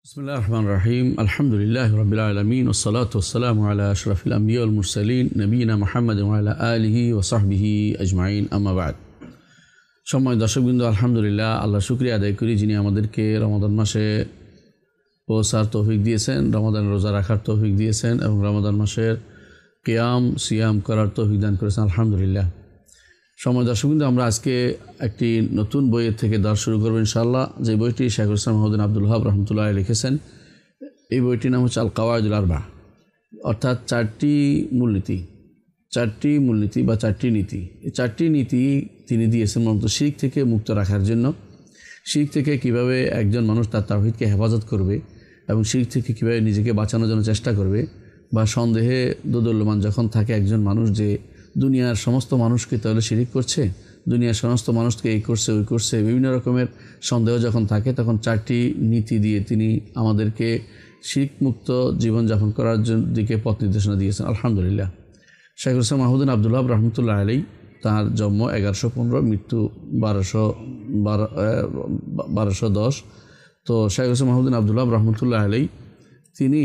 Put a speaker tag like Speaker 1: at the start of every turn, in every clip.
Speaker 1: বিসমিল্লাহির রহমানির রহিম আলহামদুলিল্লাহি রাব্বিল আলামিন ওয়াসসালাতু ওয়াসসালামু আলা আশরাফিল আমবিয়া ওয়াল মুরসালিন নবিয়িনা মুহাম্মাদিন ওয়া আলা আলিহি ওয়া সাহবিহি আজমাইন আম্মা বা'দ। সম্মানিত দর্শকবৃন্দ, আলহামদুলিল্লাহ, আল্লাহ শুকরিয়া আদায় করি যিনি আমাদেরকে রমাদান মাসে পৌঁছার তৌফিক দিয়েছেন, রমাদান রোজা রাখার তৌফিক দিয়েছেন এবং রমাদান মাসের কিয়াম সিয়াম করার তৌফিক দান করেছেন। আলহামদুলিল্লাহ। সম্মানিত দর্শকবৃন্দ, আমরা আজকে একটি নতুন বইয়ের থেকে দর্শ শুরু করবো ইনশাআল্লাহ। যে বইটি শাইখুল ইসলাম মুহাম্মদ আব্দুল ওয়াহাব রাহমাতুল্লাহ লিখেছেন। এই বইটির নাম হচ্ছে আল কাওয়াইদুল আরবা, অর্থাৎ চারটি মূলনীতি বা চারটি নীতি। এই চারটি নীতি তিনি দিয়েছেন মূলত শিরক থেকে মুক্ত রাখার জন্য। শিরক থেকে কিভাবে একজন মানুষ তার তাওহীদকে হেফাজত করবে এবং শিরক থেকে কীভাবে নিজেকে বাঁচানোর জন্য চেষ্টা করবে, বা সন্দেহে দোদুল্যমান যখন থাকে একজন মানুষ যে দুনিয়ার সমস্ত মানুষকে তাহলে শিরক করছে, দুনিয়ার সমস্ত মানুষকে এই করছে ওই করছে, বিভিন্ন রকমের সন্দেহ যখন থাকে, তখন চারটি নীতি দিয়ে তিনি আমাদেরকে শিরক মুক্ত জীবনযাপন করার দিকে পথ নির্দেশনা দিয়েছেন। আলহামদুলিল্লাহ। শাইখুল ইসলাম মুহাম্মদ আব্দুল ওয়াহাব রাহমাতুল্লাহ আলাইহি, তাঁর জন্ম 1115, মৃত্যু 1210। তো শাইখুল ইসলাম মুহাম্মদ আব্দুল ওয়াহাব রাহমাতুল্লাহ আলাইহি তিনি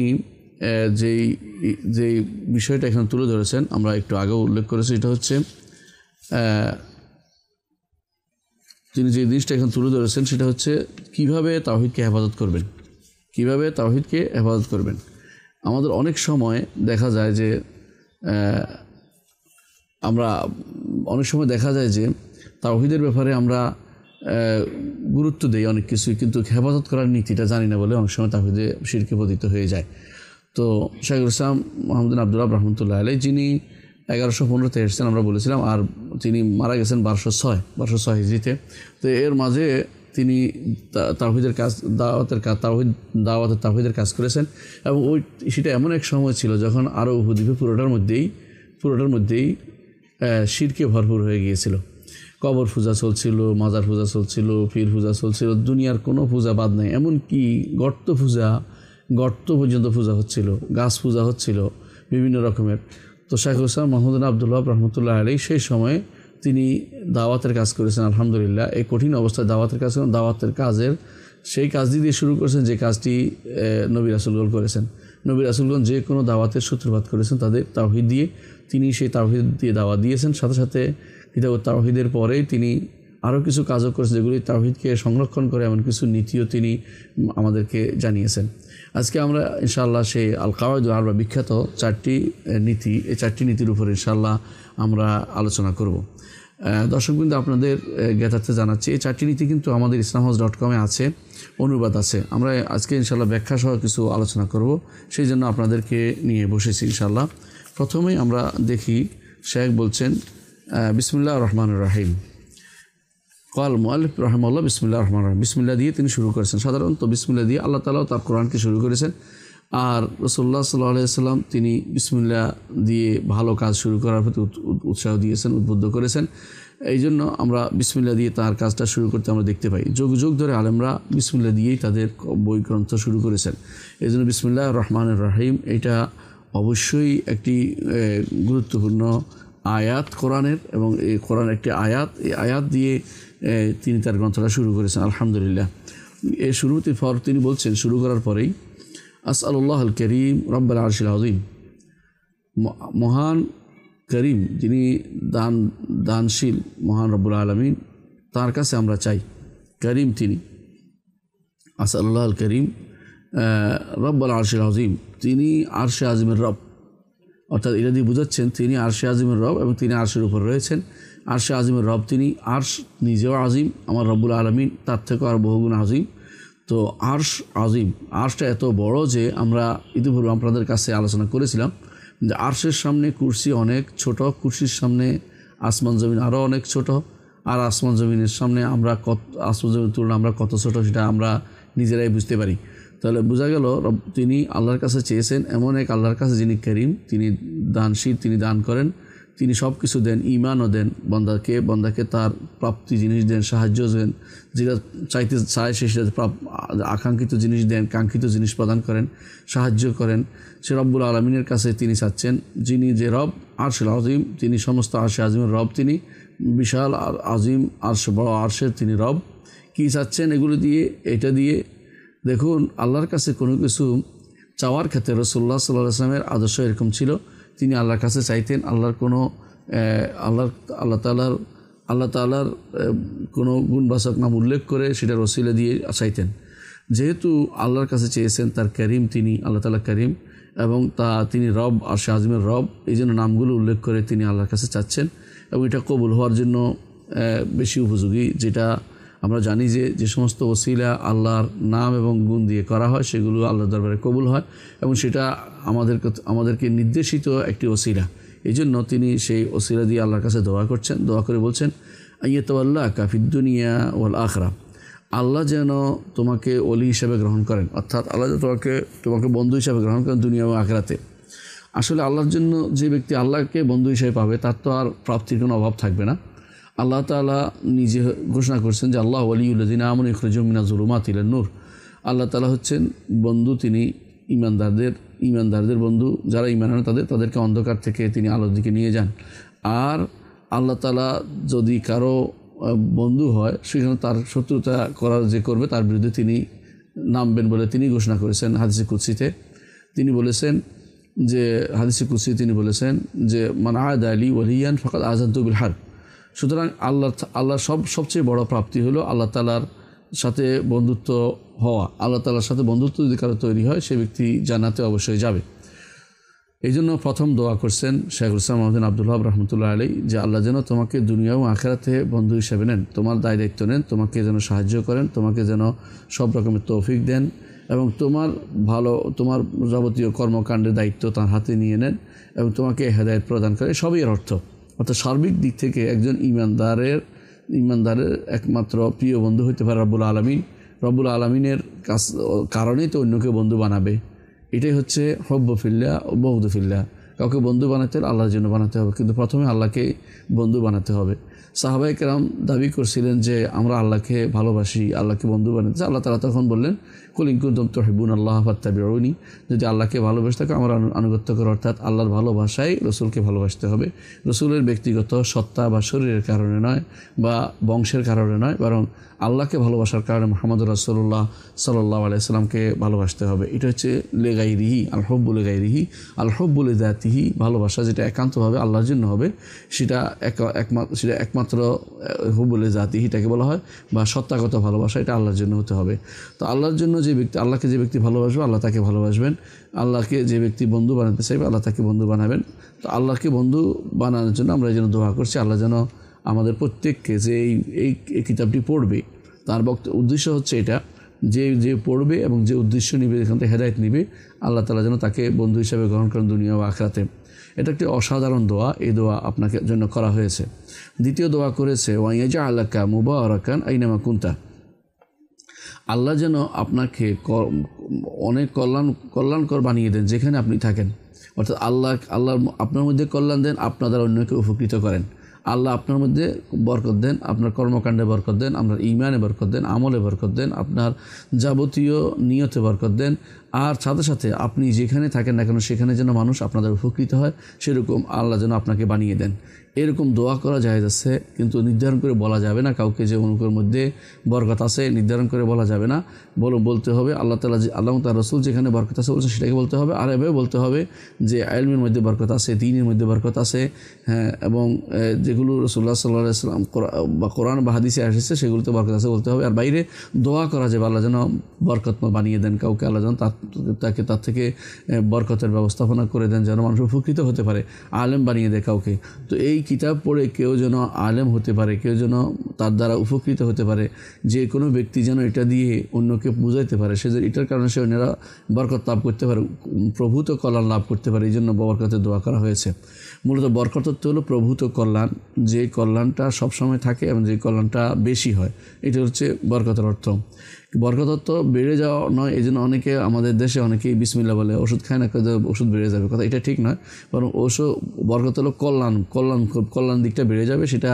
Speaker 1: যেই বিষয়টা এখানে তুলে ধরেছেন, আমরা একটু আগেও উল্লেখ করেছি, এটা হচ্ছে তিনি যে জিনিসটা এখানে তুলে ধরেছেন সেটা হচ্ছে কিভাবে তাওহীদকে হেফাজত করবেন। আমাদের অনেক সময় দেখা যায় যে তাওহীদের ব্যাপারে আমরা গুরুত্ব দেই অনেক কিছুই, কিন্তু হেফাজত করার নীতিটা জানি না বলে অনেক সময় তাওহীদে শিরকে পতিত হয়ে যায়। তো শাইখুল ইসলাম মুহাম্মদ আব্দুল ওয়াহাব রাহমাতুল্লাহ আলাইহি, যিনি 1115-তে এসেছেন আমরা বলেছিলাম, আর তিনি মারা গেছেন 1206 হিজরিতে। তো এর মাঝে তিনি তাওহীদের কাজ, তাওহীদের কাজ করেছেন। এবং সেটা এমন এক সময় ছিল যখন আরব উপদ্বীপে পুরোটার মধ্যেই শিরকে ভরপুর হয়ে গিয়েছিল। কবর পূজা চলছিল, মাজার পূজা চলছিল, পীর পূজা চলছিল, দুনিয়ার কোনো পূজা বাদ নাই। এমনকি গর্ত পর্যন্ত পূজা হচ্ছিল, গাছ পূজা হচ্ছিল, বিভিন্ন রকমের। তো শাইখুল ইসলাম মুহাম্মদ আব্দুল ওয়াহাব রাহমাতুল্লাহ আলাইহি সেই সময়ে তিনি দাওয়াতের কাজ করেছেন। আলহামদুলিল্লাহ। এই কঠিন অবস্থায় দাওয়াতের কাজের সেই কাজটি দিয়ে শুরু করেছেন যে কাজটি নবী রাসূলগণ করেছেন। নবী রাসূলগণ যে কোনো দাওয়াতের সূত্রপাত করেছেন তাদের তাওহীদ দিয়ে, তিনি সেই তাওহীদ দিয়ে দাওয়াত দিয়েছেন। সাথে সাথে কিতাব তাওহীদের পরেই তিনি আরও কিছু কাজও করেছেন যেগুলি তাওহীদকে সংরক্ষণ করে, এমন কিছু নীতিও তিনি আমাদেরকে জানিয়েছেন। আজকে আমরা ইনশাআল্লাহ সেই আল কাওয়াইদুল আরবা বিখ্যাত চারটি নীতি, এই চারটি নীতির উপর ইনশাআল্লাহ আমরা আলোচনা করব। দর্শকবৃন্দ, আপনাদের জ্ঞাতার্থে জানাচ্ছি এই চারটি নীতি কিন্তু আমাদের islamhouse.com আছে, অনুবাদ আছে। আমরা আজকে ইনশাআল্লাহ ব্যাখ্যা সহ কিছু আলোচনা করব, সেই জন্য আপনাদেরকে নিয়ে বসেছি ইনশাআল্লাহ। প্রথমেই আমরা দেখি, শেখ বলছেন বিসমিল্লাহির রহমানির রহিম। কাল মুআল্লিফ রাহিমাহুল্লাহ বিসমিল্লাহির রহমানির রহিম। বিসমিল্লাহ দিয়ে তিনি শুরু করেছেন। সাধারণত বিসমিল্লাহ দিয়ে আল্লাহ তাআলা তার কোরআনকে শুরু করেছেন, আর রাসূলুল্লাহ সাল্লাল্লাহু আলাইহি ওয়াসাল্লাম তিনি বিসমিল্লাহ দিয়ে ভালো কাজ শুরু করার প্রতি উৎসাহ দিয়েছেন, উদ্বুদ্ধ করেছেন। এই জন্য আমরা বিসমিল্লাহ দিয়ে তার কাজটা শুরু করতে আমরা দেখতে পাই। যুগ যুগ ধরে আলেমরা বিসমিল্লাহ দিয়েই তাদের বই গ্রন্থ শুরু করেছেন। এই জন্য বিসমিল্লাহির রহমানির রহিম এটা অবশ্যই একটি গুরুত্বপূর্ণ আয়াত কোরআনের, এবং এই কোরআন একটি আয়াত, এই আয়াত দিয়ে তিনি তার গ্রন্থটা শুরু করেছেন। আলহামদুলিল্লাহ। এই শুরুতে তিনি বলছেন, শুরু করার পরেই আসআলুল্লাহ আল করিম রব্বুল আরশিল আযীম, মহান করিম যিনি দানশীল মহান রব্বুল আলামিন, তার কাছে আমরা চাই। করিম তিনি, আসআলুল্লাহ আল করিম রব্বুল আরশিল আযীম, তিনি আরশে আযীমের রব। অর্থাৎ এটা দিয়ে বোঝাচ্ছেন তিনি আরশে আযীমের রব এবং তিনি আরশের উপর রয়েছেন। আরশে আযীমের রব তিনি, আরশ নিজেও আযীম, আমার রব্বুল আলামিন তার থেকেও আর বহুগুণ আযীম। তো আরশ আযীম, আরশটা এত বড় যে আমরা ইতিপূর্বে আপনাদের কাছে আলোচনা করেছিলাম যে আরশের সামনে কুরসি অনেক ছোট, কুরসির সামনে আসমান জমিন আরও অনেক ছোট, আর আসমান জমিনের সামনে আসমান জমিনের তুলনায় আমরা কত ছোট সেটা আমরা নিজেরাই বুঝতে পারি। তাহলে বোঝা গেল তিনি আল্লাহর কাছে চেয়েছেন, এমন এক আল্লাহর কাছে যিনি করিম, তিনি দানশীল, তিনি দান করেন, তিনি সব কিছু দেন, ঈমানও দেন, বন্দাকে তার প্রাপ্তি জিনিস দেন, সাহায্য দেন, যেটা চায় সেটা আকাঙ্ক্ষিত জিনিস দেন, কাঙ্ক্ষিত জিনিস প্রদান করেন, সাহায্য করেন। সে রব্বুল আলামিনের কাছে তিনি চাচ্ছেন, যিনি যে রব আরশুল আযীম, তিনি সমস্ত আরশে আযীমের রব, তিনি বিশাল আযীম আরশ, বড় আরশের তিনি রব। কি চাচ্ছেন এগুলো দিয়ে? এটা দিয়ে দেখুন, আল্লাহর কাছে কোনো কিছু চাওয়ার ক্ষেত্রে রাসূলুল্লাহ সাল্লাল্লাহু আলাইহি ওয়াসাল্লামের আদর্শ এরকম ছিল, তিনি আল্লাহর কাছে চাইতেন আল্লাহর কোনো আল্লাহ তাআলার কোনো গুণবাচক নাম উল্লেখ করে সেটার ওসিলা দিয়ে চাইতেন। যেহেতু আল্লাহর কাছে চেয়েছেন, তার করিম, তিনি আল্লাহ তাআলা করিম এবং তিনি রব, আরশে আযমের রব, এই জন্য নামগুলো উল্লেখ করে তিনি আল্লাহর কাছে চাচ্ছেন এবং এটা কবুল হওয়ার জন্য বেশি উপযোগী। যেটা আমরা জানি যে সমস্ত ওসিলা আল্লাহর নাম এবং গুণ দিয়ে করা হয় সেগুলো আল্লাহর দরবারে কবুল হয় এবং সেটা আমাদেরকে নির্দেশিত একটি ওসিলা। এই জন্য তিনি সেই ওসিলা দিয়ে আল্লাহর কাছে দোয়া করছেন, দোয়া করে বলছেন আইয়াতাওয়াল্লাকা ফিদ দুনিয়া ওয়াল আখিরা, আল্লাহ যেন তোমাকে ওলি হিসাবে গ্রহণ করেন, অর্থাৎ আল্লাহ যেন তোমাকে বন্ধু হিসাবে গ্রহণ করেন দুনিয়া ও আখিরাতে। আসলে আল্লাহর জন্য যে ব্যক্তি আল্লাহকে বন্ধু হিসেবে পাবে তার তো আর প্রাপ্তির কোনো অভাব থাকবে না। আল্লাহ তাআলা নিজে ঘোষণা করছেন যে আল্লাহ ওয়ালিউল্লাযিনা আমানু ইখরাজুহুম মিনাজ যুলুমাতি ইলান নূর, আল্লাহ তাআলা হচ্ছেন বন্ধু, তিনি ঈমানদারদের বন্ধু, যারা ঈমান আনে তাদেরকে অন্ধকার থেকে তিনি আলোর দিকে নিয়ে যান। আর আল্লাহ তাআলা যদি কারো বন্ধু হয় সেখানে তার শত্রুতা যে করবে তার বিরুদ্ধে তিনি নামবেন বলে তিনি ঘোষণা করেছেন হাদিসে কুদসিতে। তিনি বলেছেন যে মান আদা লি ওয়ালিয়ান ফাকাদ আযানতু বিল হারব। সুতরাং আল্লাহর সবচেয়ে বড় প্রাপ্তি হলো আল্লাহ তাআলার সাথে বন্ধুত্ব হওয়া। আল্লাহ তাআলার সাথে বন্ধুত্ব যদি কারো তৈরি হয় সে ব্যক্তি জান্নাতে অবশ্যই যাবে। এই জন্য প্রথম দোয়া করছেন শেখুল ইসলাম মুহাম্মদ বিন আব্দুল ওয়াহাব রাহমাতুল্লাহ আলাইহি যে আল্লাহ যেন তোমাকে দুনিয়া ও আখিরাতে বন্ধু হিসেবে নেন, তোমার দায়িত্ব নেন, তোমাকে যেন সাহায্য করেন, তোমাকে যেন সব রকমের তৌফিক দেন এবং তোমার যাবতীয় কর্মকাণ্ডের দায়িত্ব তার হাতে নিয়ে নেন এবং তোমাকে হেদায়েত প্রদান করে। সবই এর অর্থ। অর্থাৎ সার্বিক দিক থেকে একজন ঈমানদারের একমাত্র প্রিয় বন্ধু হইতে পারে রব্বুল আলামিন। রব্বুল আলামিনের কারণেই তো অন্যকে বন্ধু বানাবে। এটাই হচ্ছে হব্বু ফিল্লাহ ও বুগদু ফিল্লাহ। কাউকে বন্ধু বানাতে হলে আল্লাহর জন্য বানাতে হবে, কিন্তু প্রথমে আল্লাহকে বন্ধু বানাতে হবে। সাহাবায়ে কেরাম দাবি করছিলেন যে আমরা আল্লাহকে ভালোবাসি, আল্লাহকে বন্ধু বানাতে। আল্লাহ তাআলা তখন বললেন কুল ইন কুনতুম তুহিব্বুনাল্লাহ ফাত্তাবিউনি, যদি আল্লাহকে ভালোবাসতে থাকো আমার আনুগত্য করো। অর্থাৎ আল্লাহর ভালোবাসায় রসুলকে ভালোবাসতে হবে। রসুলের ব্যক্তিগত সত্তা বা শরীরের কারণে নয় বা বংশের কারণে নয়, বরং আল্লাহকে ভালোবাসার কারণে মুহাম্মদ রাসূলুল্লাহ সাল্লাল্লাহু আলাইহি সাল্লামকে ভালোবাসতে হবে। এটা হচ্ছে লিগাইরিহি আল হুব্বু লিগাইরিহি আল হুব্বু লিযাতিহি, ভালোবাসা যেটা একান্তভাবে আল্লাহর জন্য হবে সেটা একমাত্র হুব্বু লিযাতিহি এটাকে বলা হয়, বা সত্তাগত ভালোবাসা এটা আল্লাহর জন্য হতে হবে। তো আল্লাহর জন্য আল্লাহকে যে ব্যক্তি ভালোবাসবে আল্লাহ তাকে ভালোবাসবেন, আল্লাহকে যে ব্যক্তি বন্ধু বানাতে চাইবে আল্লাহ তাকে বন্ধু বানাবেন। তো আল্লাহকে বন্ধু বানানোর জন্য আমরা এই জন্য দোয়া করছি আল্লাহ যেন আমাদের প্রত্যেককে যে এই কিতাবটি পড়বে তার উদ্দেশ্য হচ্ছে এটা যে পড়বে এবং যে উদ্দেশ্য নিবে, এখান থেকে হেদায়েত নিবে, আল্লাহ তাআলা যেন তাকে বন্ধু হিসাবে গ্রহণ করেন দুনিয়া ও আখিরাতে। এটা একটি অসাধারণ দোয়া, এই দোয়া আপনাকে জন্য করা হয়েছে। দ্বিতীয় দোয়া করেছে ওয়া ইয়াজআলাকা মুবারাকান আইনামা কুনতা, আল্লাহ যেন আপনাকে অনেক কল্যাণকর বানিয়ে দেন যেখানে আপনি থাকেন। অর্থাৎ আল্লাহ আপনার মধ্যে কল্যাণ দেন, আপনার দ্বারা অন্যকে উপকৃত করেন। আল্লাহ আপনার মধ্যে বরকত দেন, আপনার কর্মকাণ্ডে বরকত দেন, আপনার ঈমানে বরকত দেন, আমলে বরকত দেন, আপনার যাবতীয় নিয়তে বরকত দেন। আর সাথে সাথে আপনি যেখানে থাকেন না কেন সেখানে যেন মানুষ আপনাদের উপকৃত হয়, সেরকম আল্লাহ যেন আপনাকে বানিয়ে দেন। এরকম দোয়া করা জায়েজ আছে, কিন্তু নির্ধারণ করে বলা যাবে না কাউকে যে অনুকের মধ্যে বরকত আছে, নির্ধারণ করে বলা যাবে না। বলতে হবে আল্লাহ তাআলা রাসূল যেখানে বরকত আছে বলছেন সেটাকে বলতে হবে। আর এভাবে বলতে হবে যে ইলমের মধ্যে বরকত আছে, দ্বীনের মধ্যে বরকত আছে, হ্যাঁ, এবং যেগুলো রাসূলুল্লাহ সাল্লাল্লাহু আলাইহি ওয়াসাল্লাম বা কোরআন বা হাদিসে এসেছে সেগুলোতে বরকত আছে বলতে হবে। আর বাইরে দোয়া করা যাবে আল্লাহ যেন বরকতময় বানিয়ে দেন কাউকে, আল্লাহ যেন তার থেকে বরকতের ব্যবস্থাপনা করে দেন, যেন মানুষ উপকৃত হতে পারে, আলেম বানিয়ে দেয় কাউকে। তো এই কিতাব পড়ে কেউ যেন আলেম হতে পারে, কেউ যেন তার দ্বারা উপকৃত হতে পারে, যে কোনো ব্যক্তি যেন এটা দিয়ে অন্যকে বুঝাইতে পারে, সে এটার কারণে সে অন্যরা বরকত লাভ করতে পারে, প্রভূত কল্যাণ লাভ করতে পারে। এই জন্য বরকতের দোয়া করা হয়েছে। মূলত বরকত হলো প্রভূত কল্যাণ, যে কল্যাণটা সবসময় থাকে এবং যে কল্যাণটা বেশি হয়, এটা হচ্ছে বরকতের অর্থ। বরকতত্ব বেড়ে যাওয়া নয়, এই জন্য আমাদের দেশে অনেকেই বিসমিল্লাহ বলে, ওষুধ খায় না, ওষুধ বেড়ে যাবে, কথা এটা ঠিক নয়। বরং বরকত হলো কল্যাণ দিকটা বেড়ে যাবে, সেটা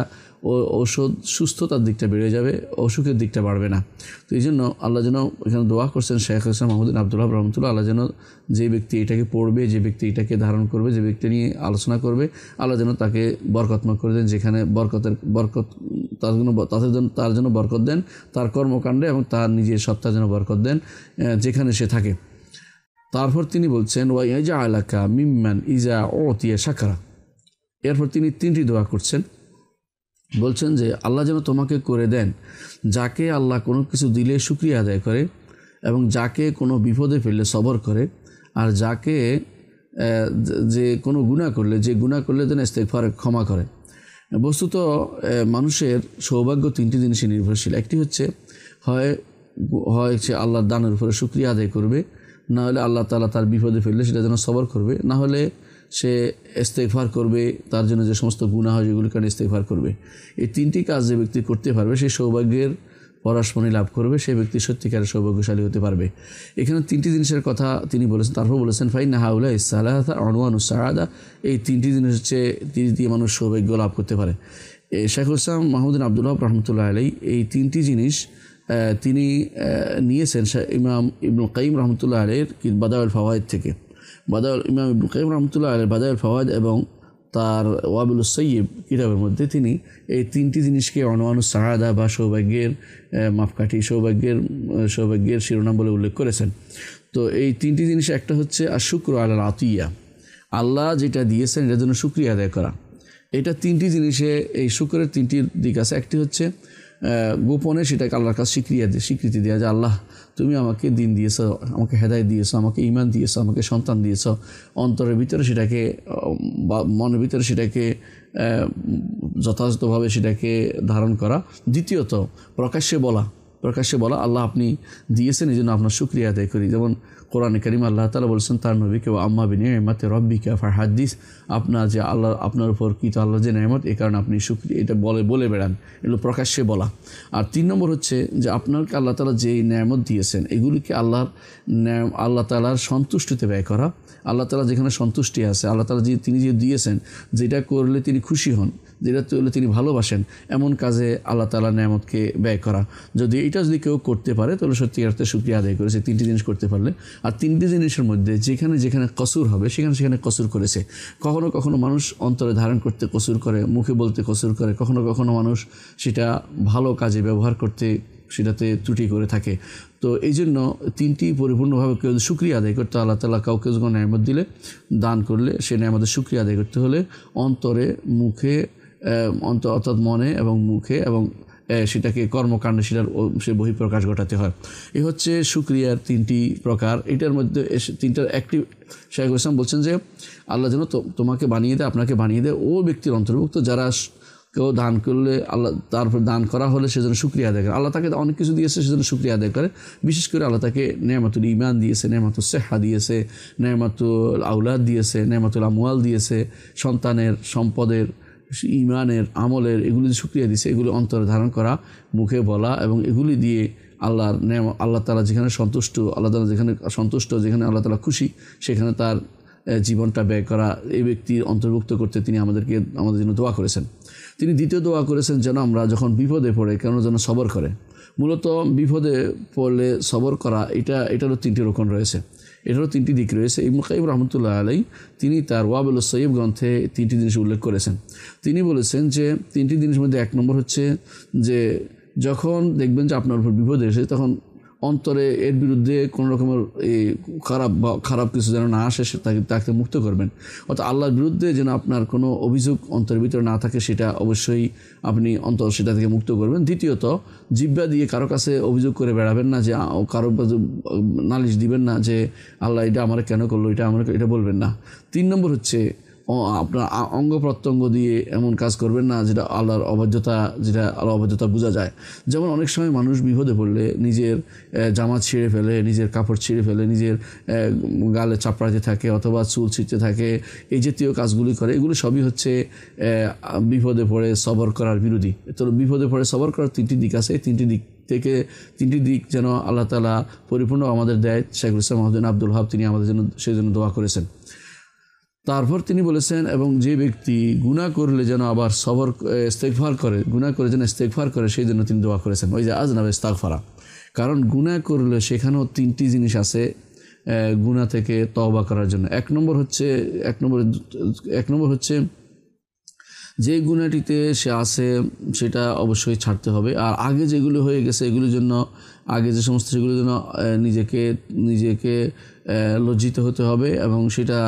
Speaker 1: ঔষধ সুস্থতার দিকটা বেড়ে যাবে, অসুখের দিকটা বাড়বে না। তো এই জন্য আল্লাহ যেন এখানে দোয়া করছেন শেখুল ইসলাম মুহাম্মদ বিন আব্দুল ওয়াহাব রাহমাতুল্লাহ, আল্লাহ যেন যে ব্যক্তি এটাকে পড়বে, যে ব্যক্তি এটাকে ধারণ করবে, যে ব্যক্তি নিয়ে আলোচনা করবে, আল্লাহ যেন তাকে বরকতময় করে দেন, যেখানে বরকত তার জন্য বরকত দেন, তার কর্মকাণ্ডে এবং তার নিজের সত্তার জন্য বরকত দেন যেখানে সে থাকে। তারপর তিনি বলছেন ওয়া ইয়াজআলাকা মিম্মান ইজা উতিয়া শাকরা। এরপর তিনি 3টি দোয়া করছেন, বলছেন যে আল্লাহ যেন তোমাকে করে দেন যাকে আল্লাহ কোনো কিছু দিলে শুকরিয়া আদায় করে, এবং যাকে কোনো বিপদে ফেললে সবর করে, আর যাকে যে কোনো গুনাহ করলে যেন ইস্তেগফার ক্ষমা করে। বস্তুত মানুষের সৌভাগ্য 3টি জিনিসে নির্ভরশীল। একটি হচ্ছে হয় সে আল্লাহর দানের উপরে শুকরিয়া আদায় করবে, না হলে আল্লাহ তাআলা তার বিপদে ফেললে সেটা যেন সবর করবে, না হলে সে ইস্তেগফার করবে, তার জন্য যে সমস্ত গুনাহ হয় সেগুলির কারণে ইস্তেগফার করবে। এই 3টি কাজ যে ব্যক্তি করতে পারবে সে সৌভাগ্যের পরশমণি লাভ করবে, সেই ব্যক্তি সত্যিকারের সৌভাগ্যশালী হতে পারবে। এখানে 3টি জিনিসের কথা তিনি বলেছেন। তারপর বলেছেন ফাইন্না হাউলা ইসসালাতা উনওয়ানুস সাআদা। এই 3টি জিনিস হচ্ছে দিয়ে মানুষ সৌভাগ্য লাভ করতে পারে। শেখুল ইসলাম মাহমুদ্দিন আব্দুল ওয়াহাব রাহমাতুল্লাহ আলাইহি এই 3টি জিনিস তিনি নিয়েছেন ইমাম ইবনুল কাইয়িম রাহমাতুল্লাহ আলাইহির বাদাউল ফাওয়ায়েদ থেকে। ইমাম ইবনুল কাইয়িম রাহমাতুল্লাহ আলাইহির বাদাউল ফাওয়ায়েদ এবং তার ওয়াবিলুস সাইয়্যিব কিতাবের মধ্যে তিনি এই 3টি জিনিসকে উনওয়ানুস সাআদা বা সৌভাগ্যের মাপকাঠি, সৌভাগ্যের শিরোনাম বলে উল্লেখ করেছেন। তো এই 3টি জিনিস একটা হচ্ছে আশ-শুকরু আলাল আতিয়া, আল্লাহ যেটা দিয়েছেন এটার জন্য শুকরিয়া আদায় করা। এটা 3টি জিনিসে এই শুকরের 3টি দিক আছে। একটি হচ্ছে গোপনে সেটাকে আল্লাহর কাছে স্বীকৃতি দেওয়া, যে আল্লাহ তুমি আমাকে দিন দিয়েছো, আমাকে হেদায়েত দিয়েছো, আমাকে ঈমান দিয়েছো, আমাকে সন্তান দিয়েছো। অন্তরের ভিতরে সেটাকে বা মনের ভিতরে সেটাকে যথাযথভাবে সেটাকে ধারণ করা। দ্বিতীয়ত প্রকাশ্যে বলা আল্লাহ আপনি দিয়েছেন এই জন্য আপনার শুকরিয়া আদায় করি। যেমন কোরআনে কারীম আল্লাহ তাআলা বলেছেন তার নবীকে ওয়া আম্মা বিনিআমাতি রাব্বিকা ফাহাদ্দিস, আপনার উপর কি তো আল্লাহ যে নেয়ামত এই কারণে আপনি শুকরিয়া এটা বলে বেড়ান, এগুলো প্রকাশ্যে বলা। আর 3 নম্বর হচ্ছে যে আপনাকে আল্লাহ তাআলা যে নেয়ামত দিয়েছেন এগুলিকে আল্লাহ তাআলার সন্তুষ্টিতে ব্যয় করা। আল্লাহ তাআলা যেখানে সন্তুষ্টি আছে, আল্লাহ তাআলা তিনি যে দিয়েছেন যেটা করলে তিনি খুশি হন, যেটা করলে তিনি ভালোবাসেন, এমন কাজে আল্লাহ তাআলার নেয়ামতকে ব্যয় করা। যদি কেউ করতে পারে তাহলে সত্যিকার অর্থে শুকরিয়া আদায় করেছে 3টি জিনিস করতে পারলে। আর 3টি জিনিসের মধ্যে যেখানে কসুর হবে সেখানে কসুর করেছে। কখনো কখনো মানুষ অন্তরে ধারণ করতে কসুর করে, মুখে বলতে কসুর করে, কখনো কখনো মানুষ সেটা ভালো কাজে ব্যবহার করতে সেটাতে ত্রুটি করে থাকে। তো এই জন্য 3টি পরিপূর্ণভাবে কেউ শুকরিয়া আদায় করতে, আল্লাহ তাআলা কাউকে যখন নেয়ামত দিলে, দান করলে সে নেয়ামতের শুকরিয়া আদায় করতে হলে অন্তরে, মুখে, অর্থাৎ মনে এবং মুখে এবং সেটাকে কর্মকাণ্ডে সে বহিঃপ্রকাশ ঘটাতে হয়। এই হচ্ছে শুকরিয়ার 3টি প্রকার। এটার মধ্যে 3টার একটি শেখ ইসলাম বলছেন যে আল্লাহ যেন তোমাকে বানিয়ে দেয়, আপনাকে বানিয়ে দেয় ও ব্যক্তির অন্তর্ভুক্ত যারা কেউ দান করলে আল্লাহ তারপর দান করা হলে সেজন্য শুকরিয়া আদায় করে। আল্লাহ তাকে অনেক কিছু দিয়েছে সেজন্য শুকরিয়া আদায় করে। বিশেষ করে আল্লাহ তাকে নেয়ামতুল ঈমান দিয়েছে, নেয়ামতুল সিহা দিয়েছে, নেয়ামতুল আওলাদ দিয়েছে, নেয়ামতুল আমওয়াল দিয়েছে, সন্তানের, সম্পদের, ঈমানের, আমলের, এগুলি শুকরিয়া দিয়েছে। এগুলি অন্তরে ধারণ করা, মুখে বলা এবং এগুলি দিয়ে আল্লাহ তাআলা যেখানে সন্তুষ্ট, আল্লাহ তাআলা যেখানে সন্তুষ্ট, যেখানে আল্লাহ তাআলা খুশি সেখানে তার জীবনটা ব্যয় করা, এই ব্যক্তির অন্তর্ভুক্ত করতে তিনি আমাদের জন্য দোয়া করেছেন। তিনি দ্বিতীয় দোয়া করেছেন যেন আমরা যখন বিপদে পড়ে যেন সবর করে। মূলত বিপদে পড়লে সবর করা এটারও 3টি রকম রয়েছে, এটারও 3টি দিক রয়েছে। ইবনে কাইয়িম রাহমাতুল্লাহ আলাইহি তিনি তার ওয়াবিলুস সাইয়্যিব গ্রন্থে 3টি জিনিস উল্লেখ করেছেন। তিনি বলেছেন যে 3টি জিনিসের মধ্যে 1 নম্বর হচ্ছে যে যখন দেখবেন যে আপনার উপর বিপদ এসে তখন অন্তরে এর বিরুদ্ধে কোনো রকমের খারাপ কিছু যেন না আসে তাকে মুক্ত করবেন। অর্থাৎ আল্লাহর বিরুদ্ধে যেন আপনার কোনো অভিযোগ অন্তরের ভিতরে না থাকে সেটা অবশ্যই আপনি সেটা থেকে মুক্ত করবেন। দ্বিতীয়ত জিহ্বা দিয়ে কারো কাছে অভিযোগ করে বেড়াবেন না, যে কারো নালিশ দিবেন না যে আল্লাহ এটা আমার কেন করলো, এটা বলবেন না। 3 নম্বর হচ্ছে আপনার অঙ্গ প্রত্যঙ্গ দিয়ে এমন কাজ করবেন না যেটা আল্লাহর অবাধ্যতা বোঝা যায়। যেমন অনেক সময় মানুষ বিপদে পড়লে নিজের জামা ছিঁড়ে ফেলে, নিজের কাপড় ছিঁড়ে ফেলে, নিজের গালে চাপড়াতে থাকে অথবা চুল ছিঁড়তে থাকে, এই জাতীয় কাজগুলি করে। এগুলো সবই হচ্ছে বিপদে পড়ে সবর করার বিরোধী। তো বিপদে পড়ে সবর করার 3টি দিক আছে। এই 3টি দিক যেন আল্লাহ তাআলা পরিপূর্ণ আমাদের দেয়। শেখুল ইসলাম মাহমুদ আব্দুল ওয়াহাব তিনি আমাদের জন্য সেই জন্য দোয়া করেছেন। তারপর তিনি বলেছেন এবং যে ব্যক্তি গুনাহ করলে যেন আবার ইস্তেগফার করে, গুনাহ করে যেন ইস্তেগফার করে সেই জন্য তিনি দোয়া করেছেন ওই যে আজনাবে ইস্তাগফারা। কারণ গুনাহ করলে সেখানেও 3টি জিনিস আছে গুনাহ থেকে তওবা করার জন্য। এক নম্বর হচ্ছে যে গুণাটিতে সে আছে সেটা অবশ্যই ছাড়তে হবে। আর আগে যেগুলো হয়ে গেছে এগুলোর জন্য, আগে যে সমস্ত সেগুলোর জন্য নিজেকে লজ্জিত হতে হবে এবং সেটা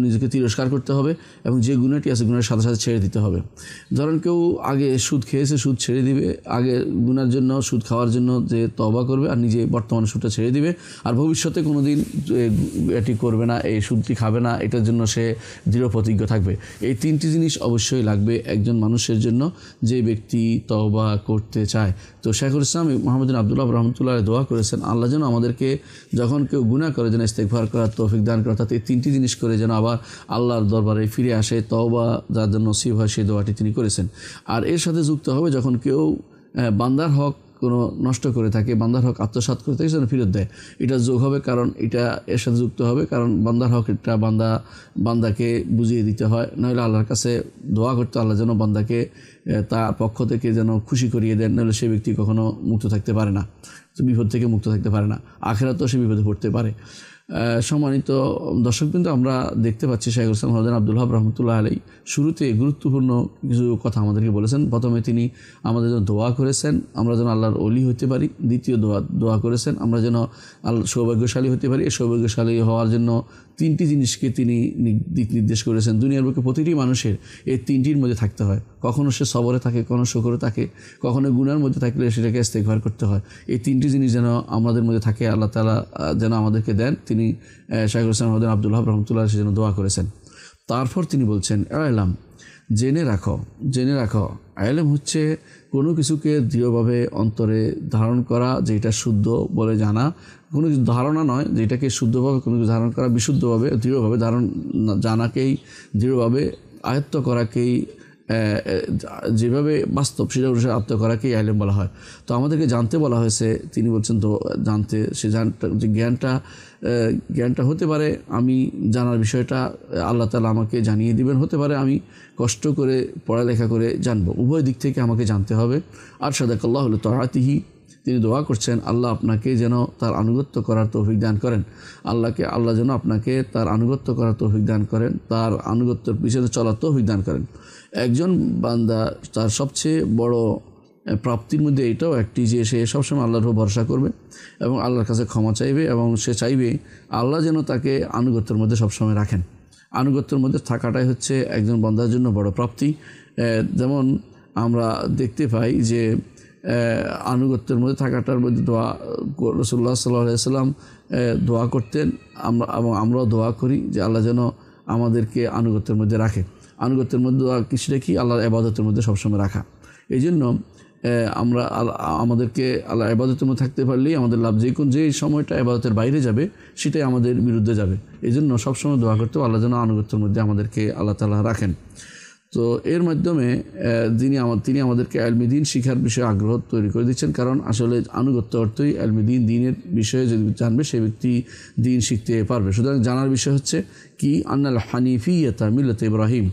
Speaker 1: নিজেকে তিরস্কার করতে হবে এবং যে গুণাটি আছে গুণার সাথে সাথে ছেড়ে দিতে হবে। ধরেন কেউ আগে সুদ খেয়েছে, সুদ ছেড়ে দিবে, আগে গুনার জন্য, সুদ খাওয়ার জন্য যে তওবা করবে আর নিজে বর্তমানে সুদটা ছেড়ে দিবে, আর ভবিষ্যতে কোনো দিন এটি করবে না, এই সুদটি খাবে না, এটার জন্য সে দৃঢ় প্রতিজ্ঞ থাকবে। এই তিনটি জিনিস অবশ্যই লাগবে একজন মানুষের জন্য যে ব্যক্তি তওবা করতে চায়। তো শাইখুল ইসলাম মুহাম্মদ বিন আব্দুল্লাহ রহমতুল্লাহ দোয়া করেছেন আল্লাহ যেন আমাদেরকে যখন কেউ গুনাহ করে যেন ইস্তেগফার করার তৌফিক দান করে, অর্থাৎ এই তিনটি জিনিস করে যেন আবার আল্লাহর দরবারে ফিরে আসে, তওবা যার জন্য নসিব হয় সেই দোয়াটি তিনি করেছেন। আর এর সাথে যুক্ত হবে যখন কেউ বান্দার হক কোনো নষ্ট করে থাকে, বান্দার হক আত্মসাৎ করে থাকে, যেন ফেরত দেয়, এটা যোগ হবে, কারণ এটা এর সাথে যুক্ত হবে, কারণ বান্দার হক এটা বান্দাকে বুঝিয়ে দিতে হয়, নইলে আল্লাহর কাছে দোয়া করতে আল্লাহ যেন বান্দাকে তার পক্ষ থেকে যেন খুশি করিয়ে দেন, নইলে সেই ব্যক্তি কখনো মুক্ত থাকতে পারে না, বিপদ থেকে মুক্ত থাকতে পারে না, আখিরাতেও সে বিপদে পড়তে পারে। সম্মানিত দর্শকবৃন্দ, আমরা দেখতে পাচ্ছি শাইখুল ইসলাম মুহাম্মদ বিন আব্দুল ওয়াহাব রহমতুল্লাহ আলাইহি শুরুতে গুরুত্বপূর্ণ কিছু কথা আমাদেরকে বলেছেন। প্রথমে তিনি আমাদের জন্য দোয়া করেছেন আমরা যেন আল্লাহর ওলি হতে পারি, দ্বিতীয় দোয়া করেছেন আমরা যেন সৌভাগ্যশালী হতে পারি। এই সৌভাগ্যশালী হওয়ার জন্য তিনটি জিনিসকে তিনি দিক নির্দেশ করেছেন। দুনিয়ার বুকে প্রতিটি মানুষের এই তিনটির মধ্যে থাকতে হয়, কখনো সে সবরে থাকে, কখনো শুকরে থাকে, কখনো গুনার মধ্যে থাকলে সেটাকে ইস্তেগফার করতে হয়। এই তিনটি জিনিস যেন আমাদের মধ্যে থাকে, আল্লাহ তাআলা যেন আমাদেরকে দেন। তিনি শাইখুল ইসলাম মুহাম্মদ বিন আব্দুল ওয়াহাব রহমতুল্লাহ সেজন্য দোয়া করেছেন। তারপর তিনি বলছেন, ইলম, জেনে রাখো। ইলম হচ্ছে কোনো কিছুকে দৃঢ়ভাবে অন্তরে ধারণ করা, যেটা শুদ্ধ বলে জানা, কোনো কিছু ধারণা নয়, যেটাকে শুদ্ধভাবে কোনো কিছু ধারণ করা, বিশুদ্ধভাবে দৃঢ়ভাবে জানাকেই, দৃঢ়ভাবে আয়ত্ত করাকেই, যেভাবে বাস্তব সেটা অনুসারে আয়ত্ত করাকেই ইলম বলা হয়। তো আমাদেরকে জানতে বলা হয়েছে, তিনি বলছেন তো জানতে, সে যে জ্ঞানটা হতে পারে আমি জানার বিষয়টা আল্লাহ তাআলা আমাকে জানিয়ে দিবেন, হতে পারে আমি কষ্ট করে পড়ালেখা করে জানবো, উভয় দিক থেকে আমাকে জানতে হবে। আর সাদাকাল্লাহু তাআতিহি, তিনি দোয়া করছেন আল্লাহ আপনাকে যেন তার আনুগত্য করার তৌফিক দান করেন, আল্লাহ যেন আপনাকে তার আনুগত্য করার তৌফিক দান করেন, তার আনুগত্যের পিছনে চলার তৌফিক দান করেন। একজন বান্দা তার সবচেয়ে বড় প্রাপ্তির মধ্যে এটাও একটি যে সে সবসময় আল্লাহর উপর ভরসা করবে এবং আল্লাহর কাছে ক্ষমা চাইবে এবং সে চাইবে আল্লাহ যেন তাকে আনুগত্যের মধ্যে সবসময় রাখেন। আনুগত্যের মধ্যে থাকাটাই হচ্ছে একজন বান্দার জন্য বড় প্রাপ্তি। যেমন আমরা দেখতে পাই যে আনুগত্যের মধ্যে থাকাটার মধ্যে দোয়া রাসূলুল্লাহ সাল্লাল্লাহু আলাইহি ওয়াসাল্লাম দোয়া করতেন, আমরাও দোয়া করি যে আল্লাহ যেন আমাদেরকে আনুগত্যের মধ্যে রাখে। আনুগত্যের মধ্যে দোয়া কিছুটা কি আল্লাহর ইবাদতের মধ্যে সবসময় রাখা। এই জন্য আমরা আমাদেরকে আল্লাহর ইবাদতের মধ্যে থাকতে পারলেই আমাদের লাভ। যে সময়টা ইবাদতের বাইরে যাবে সেটাই আমাদের বিরুদ্ধে যাবে। এই জন্য সবসময় দোয়া করতে আল্লাহ যেন আনুগত্যের মধ্যে আমাদেরকে আল্লাহ তাআলা রাখেন। তো এর মাধ্যমে তিনি আমাদেরকে ইলমে দ্বীন শিখার বিষয়ে আগ্রহ তৈরি করে দিচ্ছেন, কারণ আসলে আনুগত্য অর্থই ইলমে দ্বীন, দ্বীনের বিষয়ে যদি জানবে সেই ব্যক্তি দ্বীন শিখতে পারবে। সুতরাং জানার বিষয় হচ্ছে কি, আন্নাল হানিফিয়াতা মিল্লাত ইব্রাহিম।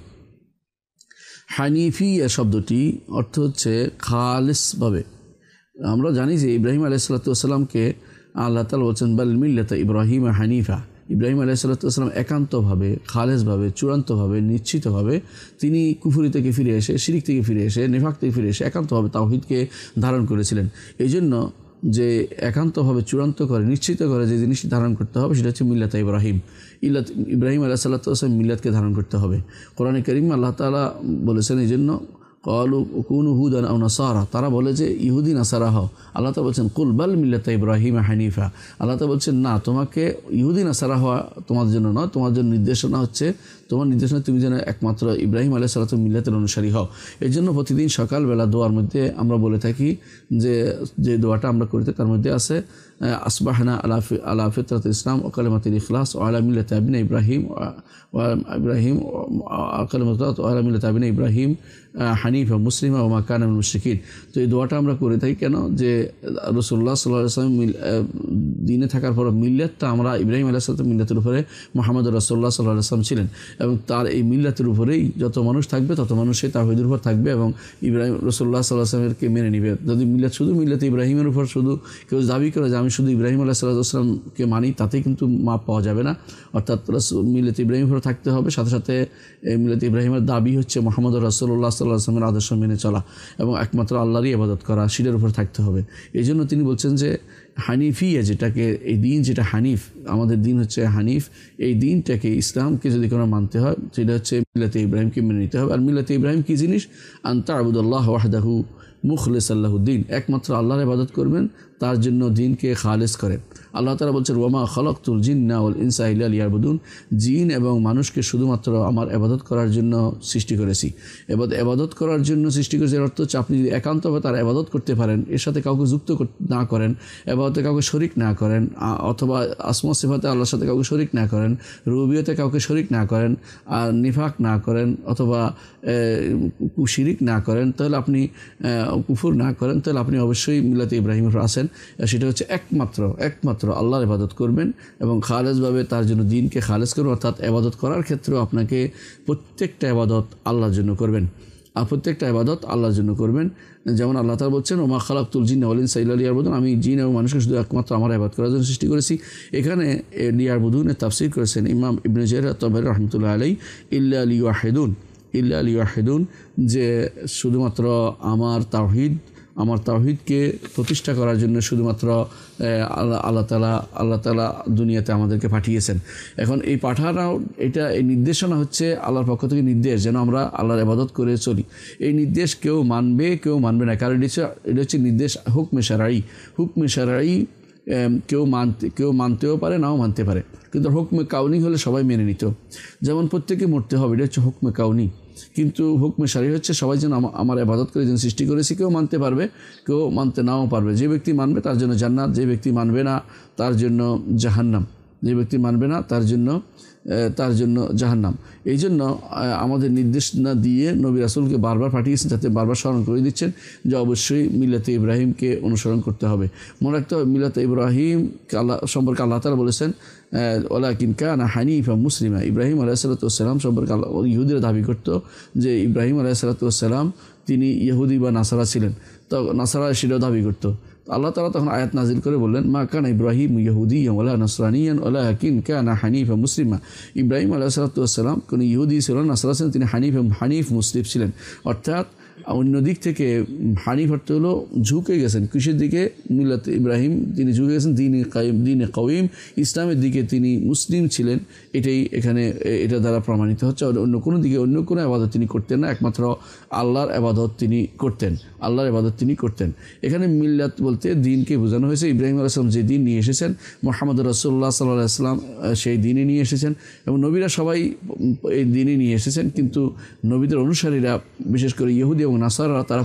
Speaker 1: হানিফিয়া শব্দটি অর্থ হচ্ছে খালিসভাবে। আমরা জানি যে ইব্রাহিম আলাইহিস সালাতু ওয়াস সালামকে আল্লাহ তাআলা বলছেন বাল মিল্লাতা ইব্রাহিম হানিফা। ইব্রাহিম আলাইহিস সালাতু ওয়াস সালাম একান্তভাবে, খালেসভাবে, চূড়ান্তভাবে, নিশ্চিতভাবে তিনি কুফরি থেকে ফিরে এসে, শিরিক থেকে ফিরে এসে, নিফাক থেকে ফিরে এসে একান্তভাবে তাওহীদকে ধারণ করেছিলেন। এই জন্য যে একান্তভাবে চূড়ান্ত করে, নিশ্চিত করে যে জিনিসটি ধারণ করতে হবে সেটা হচ্ছে মিল্লাত ইব্রাহিম। ইব্রাহিম আলাইহিস সালাতু ওয়াস সালাম মিল্লাতকে ধারণ করতে হবে। কোরআনে কারীম আল্লাহ তাআলা বলেছেন এই জন্য ক্বালু কুনু হুদান আও নাসারা, তারা বলে যে ইহুদি নাসারা হও। আল্লাহ তাআলা বলছেন কুল বাল মিল্লাত ইব্রাহিম হানিফা। আল্লাহ তাআলা বলছেন না, তোমাকে ইহুদি নাসারা হওয়া তোমার জন্য নয়, তোমার জন্য নির্দেশনা হচ্ছে, তোমার নির্দেশনা তুমি যেন একমাত্র ইব্রাহিম আলাইহিস সালাতু মিল্লাতের অনুসারী হও। এই জন্য প্রতিদিন সকালবেলা দোয়ার মধ্যে আমরা বলে থাকি যে দোয়াটা আমরা করতে, তার মধ্যে আছে আসবাহনা আলা ফিতরাতিল ইসলাম ওয়া কালিমাতিল ইখলাস ওয়া আলা মিল্লাতি আবিনা ইব্রাহিম ওয়া কালিমাতুল্লাহ ওয়া আলা মিল্লাতি আবিনা ইব্রাহিম হানিফা মুসলিমা ওয়া মা কানা মিনাল মুশরিকিন। তো এই দোয়াটা আমরা করে থাকি কেন, যে রাসূলুল্লাহ সাল্লাল্লাহু আলাইহি ওয়াসাল্লাম দিনে থাকার পর মিল্লাতটা আমরা ইব্রাহিম আলাইহিস সালামের মিল্লাতের উপরে মুহাম্মদ রাসূলুল্লাহ সাল্লাল্লাহু আলাইহি ওয়াসাল্লাম ছিলেন, এবং তার এই মিল্লাতের উপরেই যত মানুষ থাকবে তত মানুষ সেই তাওহীদের উপর থাকবে এবং ইব্রাহিম রাসূলুল্লাহ সাল্লাল্লাহু আলাইহি ওয়াসাল্লামকে মেনে নেবে। যদি মিল্লাত শুধু মিল্লাতে ইব্রাহিমের উপর শুধু কেউ দাবি করে যে আমি শুধু ইব্রাহিম আলাইহিস সালামকে মানি, তাতে কিন্তু মাপ পাওয়া যাবে না। অর্থাৎ মিল্লাতে ইব্রাহিমের উপর থাকতে হবে, সাথে সাথে মিল্লাতে ইব্রাহিমের দাবি হচ্ছে মুহাম্মদ রাসূলুল্লাহ সাল্লাল্লাহু আলাইহি ওয়াসাল্লামের আদর্শ মেনে চলা এবং একমাত্র আল্লাহরই ইবাদত করা, সেটার উপর থাকতে হবে। এই জন্য তিনি বলছেন যে হানিফিয়া, যেটাকে এই দিন যেটা হানিফ, আমাদের দিন হচ্ছে হানিফ, এই দিনটাকে ইসলামকে যদি কোনো মানতে হয় সেটা হচ্ছে মিল্লাতে ইব্রাহিমকে মেনে নিতে হবে। আর মিল্লাতে ইব্রাহিম কী জিনিস? আন তা'বুদাল্লাহ ওয়াহদাহু মুখলিসান লাহুদ্দিন, একমাত্র আল্লাহর ইবাদত করবেন, তার জন্য দিনকে খালেস করেন। আল্লাহ তাআলা বলছেন ওয়ামা খালাকতুল জিন্না ওয়াল ইনসা ইল্লা লিয়াবুদুন, জিন এবং মানুষকে শুধুমাত্র আমার ইবাদত করার জন্য সৃষ্টি করেছি। ইবাদত করার জন্য সৃষ্টি করেছি, এর অর্থ হচ্ছে আপনি যদি একান্তভাবে তার ইবাদত করতে পারেন, এর সাথে কাউকে যুক্ত না করেন, ইবাদতে কাউকে শরিক না করেন, অথবা আসমা সিফাতে আল্লাহর সাথে কাউকে শরিক না করেন, রুবিয়তে কাউকে শরিক না করেন, আর নিফাক না করেন, অথবা শিরিক না করেন, তাহলে আপনি কুফর না করেন, তাহলে আপনি অবশ্যই মিল্লাতে ইব্রাহিমের আছেন। সেটা হচ্ছে একমাত্র আল্লাহর ইবাদত করবেন এবং খালেসভাবে তার জন্য দিনকে খালেস করবেন। অর্থাৎ ইবাদত করার ক্ষেত্রেও আপনাকে প্রত্যেকটা ইবাদত আল্লাহর জন্য করবেন, আর প্রত্যেকটা ইবাদত আল্লাহর জন্য করবেন। যেমন আল্লাহ তাআলা বলছেন ওমা খালাকতুল জিন্না ওয়াল ইনসা ইল্লা লিয়াবুদুন, আমি জিন এবং মানুষকে শুধু একমাত্র আমার ইবাদত করার জন্য সৃষ্টি করেছি। এখানে লিয়াবুদুনের তাফসীর করেছেন ইমাম ইবনে জারীর আত-তাবারী রাহমাতুল্লাহ আলাইহি, ইল্লা লিওয়াহিদুন, যে শুধুমাত্র আমার তাওহীদকে প্রতিষ্ঠা করার জন্য শুধুমাত্র আল্লাহ তাআলা দুনিয়াতে আমাদেরকে পাঠিয়েছেন। এখন এই পাঠানো, এই নির্দেশনা হচ্ছে আল্লাহর পক্ষ থেকে নির্দেশ, যেন আমরা আল্লাহর ইবাদত করে চলি। এই নির্দেশ কেউ মানবে না, কারণ এটা হচ্ছে নির্দেশ হুকমে শারঈ। কেউ মানতেও পারে, নাও মানতে পারে, কিন্তু হুকমে কাউনি হলে সবাই মেনে নিত। যেমন প্রত্যেকে মরতে হবে, এটা হচ্ছে হুকমে কাউনি, কিন্তু হুকমে শারঈ হচ্ছে সবাই যেন আমার ইবাদত করে যেন সৃষ্টি করেছি, কেউ মানতে পারবে, কেউ মানতে নাও পারবে। যে ব্যক্তি মানবে তার জন্য জান্নাত, যে ব্যক্তি মানবে না তার জন্য জাহান্নাম, যে ব্যক্তি মানবে না তার জন্য জাহান্নাম। এই জন্য আমাদের নির্দেশনা দিয়ে নবী রাসূলকে বারবার পাঠিয়েছেন, যাতে বারবার স্মরণ করে দিচ্ছেন যে অবশ্যই মিল্লাতে ইব্রাহিমকে অনুসরণ করতে হবে। মনে রাখতে হবে মিল্লাতে ইব্রাহিম সম্পর্কে আল্লাহ তাআলা বলেছেন ওয়ালাকিন কানা হানিফা মুসলিমা, ইব্রাহিম আলাইহিস সালাতু ওয়াস সালাম সম্পর্কে ইহুদিরা দাবি করত যে ইব্রাহিম আলাইহিস সালাতু ওয়াস সালাম তিনি ইহুদি বা নাসারা ছিলেন, তো নাসারা সেটাও দাবি করত। আল্লাহ তাআলা তখন আয়াত নাজিল করে বললেন মা কানা ইব্রাহিম ইহুদিয়্যান ওয়ালা নাসরানিয়ান ওয়ালাকিন কানা হানিফা মুসলিমা, ইব্রাহিম আলাইহিস সালাতু ওয়াস সালাম কোন ইহুদি ছিলেন না, নাসারা ছিলেন, তিনি হানিফ মুসলিম ছিলেন। অর্থাৎ অন্য দিক থেকে হানিফ অর্থ হলো ঝুঁকে গেছেন, কিসের দিকে? মিল্লাত ইব্রাহিম, তিনি ঝুঁকে গেছেন দ্বীনে কাওয়িম, ইসলামের দিকে তিনি মুসলিম ছিলেন। এটাই এখানে এটা দ্বারা প্রমাণিত হচ্ছে। অন্য কোনো দিকে অন্য কোনো ইবাদত তিনি করতেন না, একমাত্র আল্লাহর ইবাদত তিনি করতেন। এখানে মিল্লাত বলতে দিনকে বোঝানো হয়েছে। ইব্রাহিম আলাইহিস সালাম যে দিন নিয়ে এসেছেন, মুহাম্মদ রাসূলুল্লাহ সাল্লাল্লাহু আলাইহি ওয়াসাল্লাম সেই দিনে নিয়ে এসেছেন, এবং নবীরা সবাই এই দিনে নিয়ে এসেছেন। কিন্তু নবীদের অনুসারীরা, বিশেষ করে ইহুদি এবং নাসারা, তারা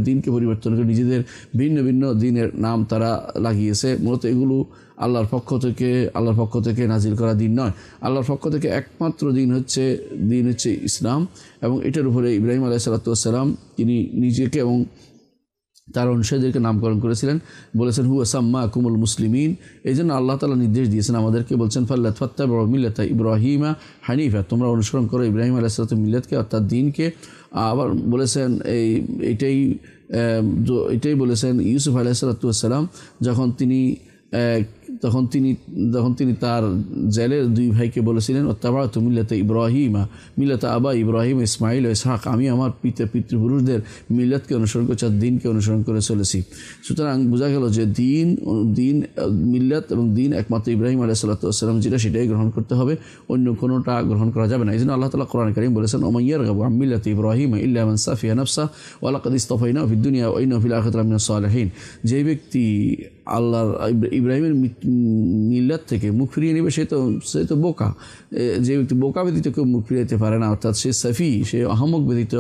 Speaker 1: দিনকে পরিবর্তন করে নিজেদের ভিন্ন ভিন্ন দিনের নাম তারা লাগিয়েছে। মূলত এগুলো আল্লাহর পক্ষ থেকে নাজিল করা দিন নয়। আল্লাহর পক্ষ থেকে একমাত্র দিন হচ্ছে ইসলাম, এবং এটার উপরে ইব্রাহিম আলাইহিস সালাতু ওয়াস সালাম তিনি নিজেকে এবং তার অনুসারীদেরকে নামকরণ করেছিলেন, বলেছেন হুয়া সাম্মাকুমুল মুসলিমিন। এই জন্য আল্লাহ তাআলা নির্দেশ দিয়েছেন আমাদেরকে, বলছেন ফাত্তাবিউ মিল্লাতা ইব্রাহিমা হানিফা, তোমরা অনুসরণ করো ইব্রাহিম আলাইহিস সালাতু মিল্লাতকে, অর্থাৎ দিনকে। আবার বলেছেন এটাই বলেছেন ইউসুফ আলাইহিস সালাতু ওয়াস সালাম, যখন তিনি তার জেলের দুই ভাইকে বলেছিলেন ওয়াত্তাবা'তু মিল্লাতা আবা ইব্রাহিম ইসমাঈল ও ইসহাক, আমি আমার পিতৃপুরুষদের মিল্লাতকে অনুসরণ করছি, দিনকে অনুসরণ করে চলেছি। সুতরাং বোঝা গেল যে দিন মিল্লাত এবং দিন একমাত্র ইব্রাহিম আলাইহিস সালাতু ওয়াস সালাম যেটা, সেটাই গ্রহণ করতে হবে, অন্য কোনোটা গ্রহণ করা যাবে না। এই জন্য আল্লাহ তাআলা কোরআনে কারীম বলেছেন ওয়া মান ইয়ারগাবু আন মিল্লাতি ইব্রাহিম ইল্লা মান সাফিয়া নাফসা ওয়া লাকাদ ইসতাফাইনাহু ফিদ দুনিয়া ওয়া ইন্নাহু ফিল আখিরাতি লামিনাস সালিহিন, যে ব্যক্তি আল্লাহর ইব্রাহিমের মিল্লাত থেকে মুখ ফিরিয়ে নেবে সে তো বোকা। যে ব্যক্তি বোকা ব্যতীত কেউ মুখ ফিরাইতে পারে না, অর্থাৎ সে সাফি, সে আহমক ব্যতীত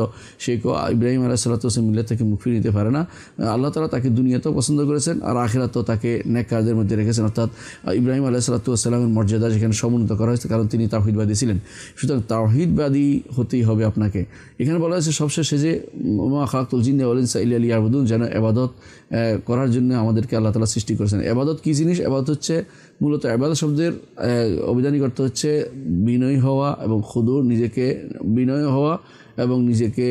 Speaker 1: সে ইব্রাহিম আলাইহিসসালাম মিল্লাত থেকে মুখ ফিরিয়ে নিতে পারে না। আল্লাহ তাআলা তাকে দুনিয়াতেও পছন্দ করেছেন আর আখিরাতেও তাকে নেক কাজের মধ্যে রেখেছেন, অর্থাৎ ইব্রাহিম আলাইহিসসালামের মর্যাদা যেখানে সমুন্নত করা হয়েছে কারণ তিনি তাওহীদবাদী ছিলেন। সুতরাং তাওহীদবাদী হতেই হবে আপনাকে। এখানে বলা হয়েছে সবশেষে যে ওয়া মা খালাকতুল জিন্না ওয়াল ইনসা ইল্লা লিয়াবুদুন, যেন ইবাদত করার জন্য আমাদেরকে আল্লাহ তাআলা সৃষ্টি করেছেন। ইবাদত কী জিনিস? ইবাদত হচ্ছে মূলত ইবাদত শব্দের অভিধানিক অর্থ হচ্ছে বিনয়ী হওয়া এবং খুদু, নিজেকে বিনয় হওয়া এবং নিজেকে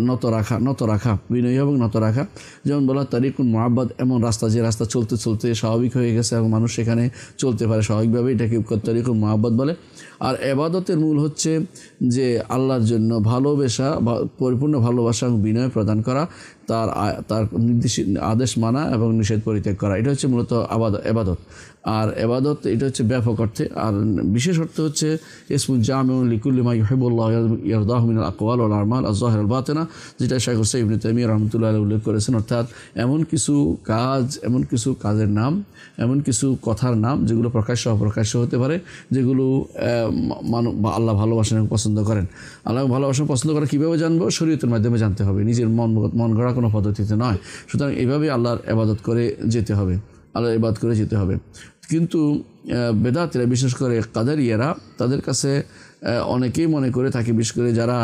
Speaker 1: নত রাখা, বিনয়ী এবং নত রাখা। যেমন বলা তারিকুন মুআব্বাদ, এমন রাস্তা যে রাস্তা চলতে চলতে স্বাভাবিক হয়ে গেছে এবং মানুষ সেখানে চলতে পারে স্বাভাবিকভাবে, এটাকে তারিকুন মুআব্বাদ বলে। আর ইবাদতের মূল হচ্ছে যে আল্লাহর জন্য ভালোবাসা, পরিপূর্ণ ভালোবাসা এবং বিনয় প্রদান করা, তার নির্দেশ আদেশ মানা এবং নিষেধ পরিত্যাগ করা, এটা হচ্ছে মূলত ইবাদত। আর ইবাদত এটা হচ্ছে ব্যাপক অর্থে, আর বিশেষ অর্থে হচ্ছে ইসমুল জামিউ লিকুল্লি মা ইউহিব্বুল্লাহু ওয়া ইয়ারদাহু মিনাল আকওয়াল ওয়াল আ'মাল আয-যাহিরা ওয়াল বাতিনা, যেটা শাইখ হুসাইন ইবনে তাইমিয়া রাহমাতুল্লাহ আলাইহি উল্লেখ করেছেন। অর্থাৎ এমন কিছু কাজের নাম, এমন কিছু কথার নাম যেগুলো প্রকাশ্য অপ্রকাশ্য হতে পারে, যেগুলো আল্লাহ ভালোবাসেন এবং পছন্দ করেন। আল্লাহ ভালোবাসেন পছন্দ করা কীভাবে জানবো? শরীয়তের মাধ্যমে জানতে হবে, নিজের মন গড়া কোনো পদ্ধতিতে নয়। সুতরাং এইভাবে আল্লাহর ইবাদত করে যেতে হবে, আল্লাহর ইবাদত করে যেতে হবে। কিন্তু বেদাতীরা, বিশেষ করে কাদারিয়ারা, তাদের কাছে অনেকেই মনে করে থাকে, বিশেষ করে যারা